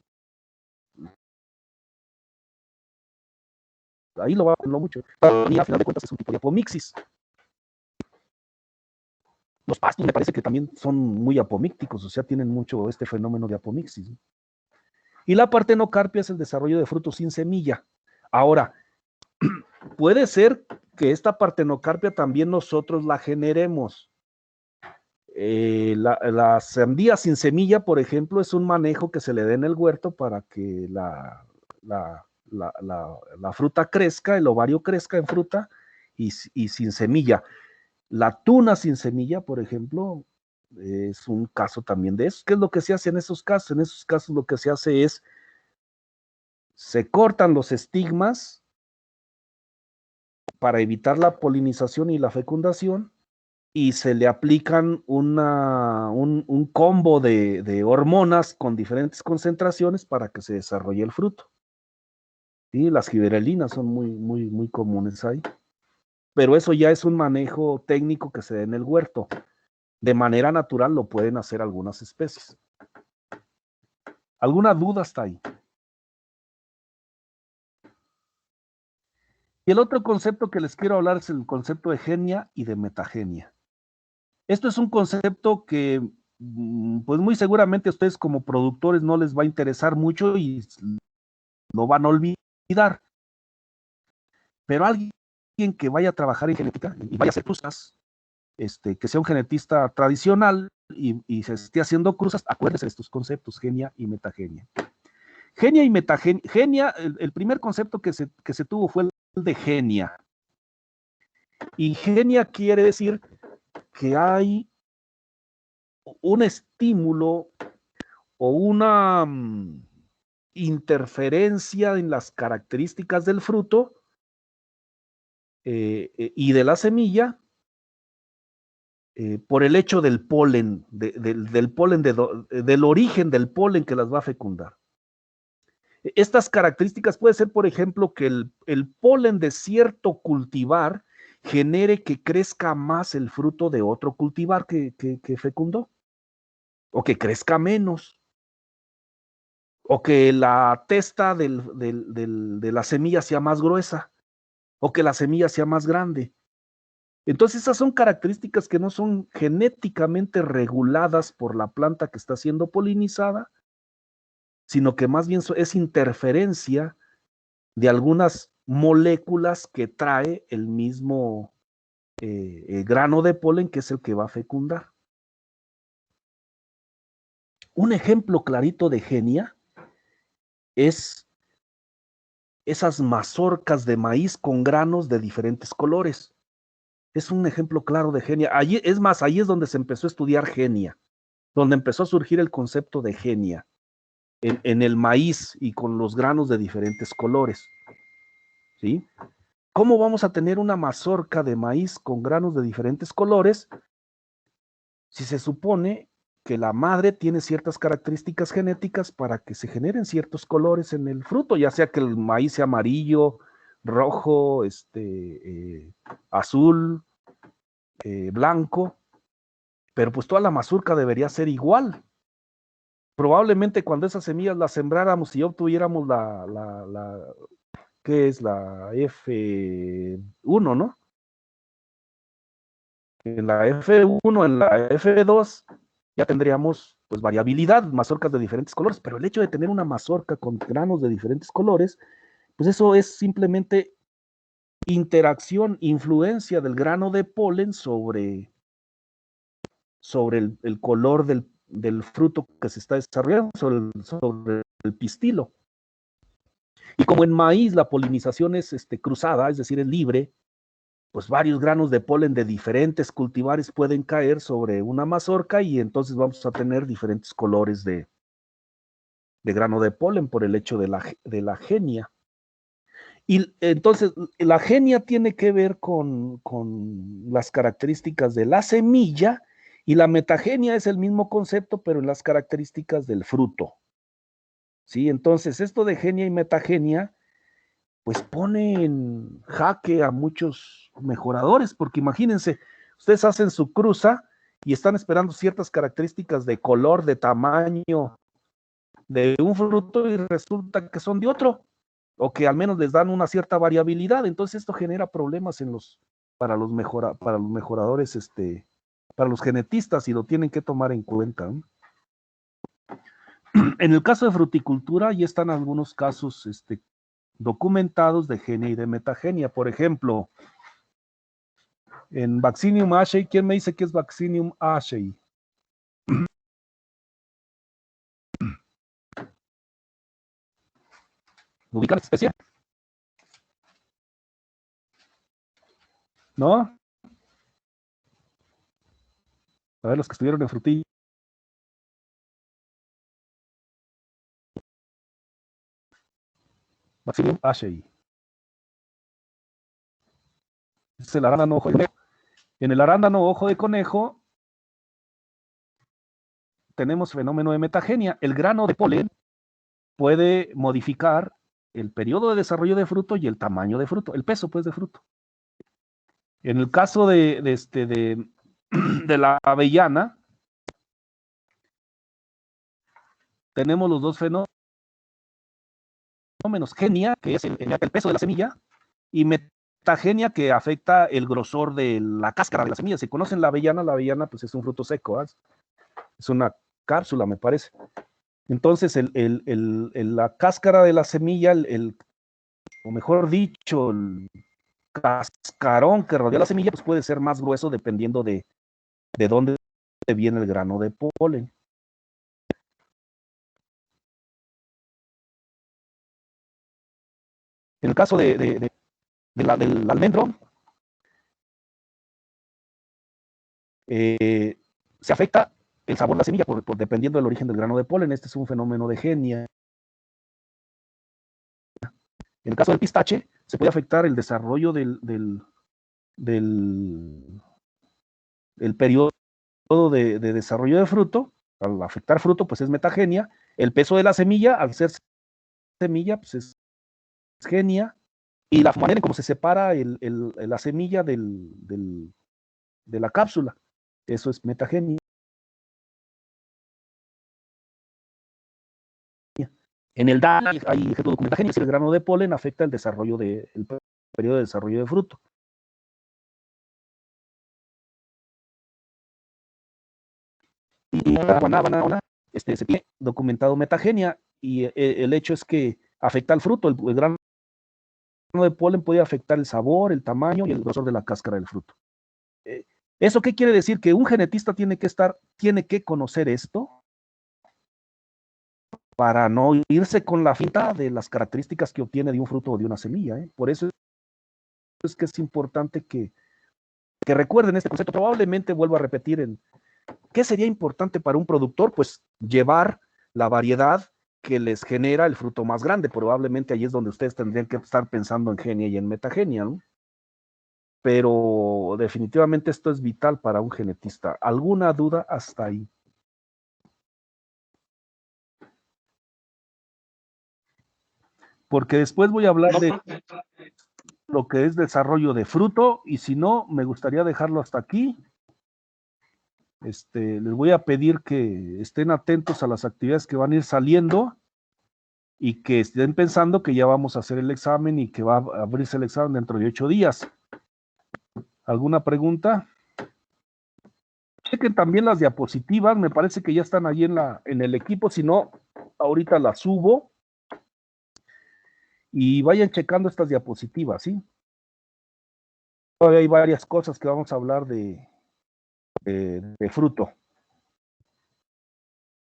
Ahí lo va a ver mucho. Y al final de cuentas es un tipo de apomixis. Los pastos me parece que también son muy apomícticos, o sea, tienen mucho este fenómeno de apomixis. Y la partenocarpia es el desarrollo de frutos sin semilla. Ahora, puede ser que esta partenocarpia también nosotros la generemos. La sandía sin semilla, por ejemplo, es un manejo que se le da en el huerto para que la fruta crezca, el ovario crezca en fruta y sin semilla. La tuna sin semilla, por ejemplo, es un caso también de eso. ¿Qué es lo que se hace en esos casos? En esos casos lo que se hace es, se cortan los estigmas para evitar la polinización y la fecundación, y se le aplican un combo de hormonas con diferentes concentraciones para que se desarrolle el fruto. ¿Sí? Las gibberelinas son muy comunes ahí. Pero eso ya es un manejo técnico que se da en el huerto. De manera natural lo pueden hacer algunas especies. ¿Alguna duda hasta ahí? Y el otro concepto que les quiero hablar es el concepto de genia y de metagenia. Esto es un concepto que, pues muy seguramente a ustedes como productores no les va a interesar mucho y lo van a olvidar. Pero alguien que vaya a trabajar en genética y vaya a hacer cruzas, que sea un genetista tradicional y se esté haciendo cruzas, acuérdense de estos conceptos, genia y metagenia. Genia y metagenia, el primer concepto que se tuvo fue el de genia. Y genia quiere decir que hay un estímulo o una interferencia en las características del fruto y de la semilla por el hecho del polen, del polen del origen del polen que las va a fecundar. Estas características puede ser, por ejemplo, que el polen de cierto cultivar genere que crezca más el fruto de otro cultivar que fecundó, o que crezca menos, o que la testa de la semilla sea más gruesa, o que la semilla sea más grande. Entonces esas son características que no son genéticamente reguladas por la planta que está siendo polinizada, sino que más bien es interferencia de algunas moléculas que trae el mismo grano de polen que es el que va a fecundar. Un ejemplo clarito de genia es esas mazorcas de maíz con granos de diferentes colores. Es un ejemplo claro de genia. Allí, es más, ahí es donde se empezó a estudiar genia, donde empezó a surgir el concepto de genia, en el maíz y con los granos de diferentes colores. ¿Sí? ¿Cómo vamos a tener una mazorca de maíz con granos de diferentes colores si se supone que la madre tiene ciertas características genéticas para que se generen ciertos colores en el fruto, ya sea que el maíz sea amarillo, rojo, azul, blanco, pero pues toda la mazorca debería ser igual. Probablemente cuando esas semillas las sembráramos y obtuviéramos ¿qué es? La F1, ¿no? En la F1, en la F2, ya tendríamos pues variabilidad, mazorcas de diferentes colores, pero el hecho de tener una mazorca con granos de diferentes colores, pues eso es simplemente interacción, influencia del grano de polen sobre el color del fruto que se está desarrollando, sobre el pistilo. Y como en maíz la polinización es cruzada, es decir, es libre, pues varios granos de polen de diferentes cultivares pueden caer sobre una mazorca y entonces vamos a tener diferentes colores de grano de polen por el hecho de la genia. Y entonces la genia tiene que ver con las características de la semilla y la metagenia es el mismo concepto, pero en las características del fruto. ¿Sí? Entonces esto de genia y metagenia pues pone en jaque a muchos mejoradores, porque imagínense, ustedes hacen su cruza y están esperando ciertas características de color, de tamaño, de un fruto y resulta que son de otro, o que al menos les dan una cierta variabilidad. Entonces esto genera problemas para los mejoradores, para los genetistas y lo tienen que tomar en cuenta, ¿no? En el caso de fruticultura, ya están algunos casos documentados de genia y de metagenia. Por ejemplo, en Vaccinium ashei, ¿quién me dice que es Vaccinium ashei? ¿Ubican esta especie? ¿No? A ver, los que estuvieron en frutilla. Maximilian Ashey. Es el arándano ojo de conejo. En el arándano ojo de conejo tenemos fenómeno de metagenia. El grano de polen puede modificar el periodo de desarrollo de fruto y el tamaño de fruto, el peso pues de fruto. En el caso de la avellana, tenemos los dos fenómenos, genia, que es el peso de la semilla, y metagenia, que afecta el grosor de la cáscara de la semilla. Si conocen la avellana pues es un fruto seco, ¿eh? Es una cápsula, me parece. Entonces, la cáscara de la semilla, o mejor dicho, el cascarón que rodea la semilla, pues puede ser más grueso dependiendo de dónde viene el grano de polen. En el caso del almendro, se afecta el sabor de la semilla dependiendo del origen del grano de polen. Este es un fenómeno de genia. En el caso del pistache, se puede afectar el desarrollo del periodo de desarrollo de fruto. Al afectar fruto, pues es metagenia. El peso de la semilla, al ser semilla, pues es genia. Y la manera en cómo se separa la semilla de la cápsula, eso es metagenia. En el DAN hay ejemplo de metagenia, si el grano de polen afecta el periodo de desarrollo de fruto. Y la guanábana, se tiene documentado metagenia, y el hecho es que afecta al fruto. El grano de polen puede afectar el sabor, el tamaño y el grosor de la cáscara del fruto. ¿Eso qué quiere decir? Que un genetista tiene que conocer esto para no irse con la finta de las características que obtiene de un fruto o de una semilla. Por eso es que es importante que recuerden este concepto. Probablemente vuelvo a repetir, ¿qué sería importante para un productor? Pues llevar la variedad que les genera el fruto más grande. Probablemente ahí es donde ustedes tendrían que estar pensando en genia y en metagenia, ¿no? Pero definitivamente esto es vital para un genetista. ¿Alguna duda hasta ahí? Porque después voy a hablar de lo que es desarrollo de fruto, y si no, me gustaría dejarlo hasta aquí. Les voy a pedir que estén atentos a las actividades que van a ir saliendo y que estén pensando que ya vamos a hacer el examen y que va a abrirse el examen dentro de 8 días. ¿Alguna pregunta? Chequen también las diapositivas, me parece que ya están ahí en el equipo, si no, ahorita las subo. Y vayan checando estas diapositivas, ¿sí? Todavía hay varias cosas que vamos a hablar de fruto.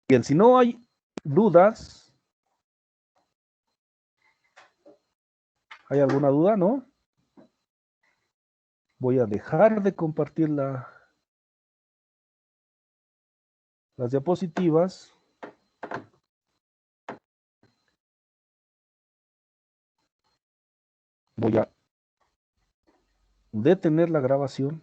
Bien, si no hay dudas, ¿hay alguna duda, no? Voy a dejar de compartir las diapositivas. Voy a detener la grabación.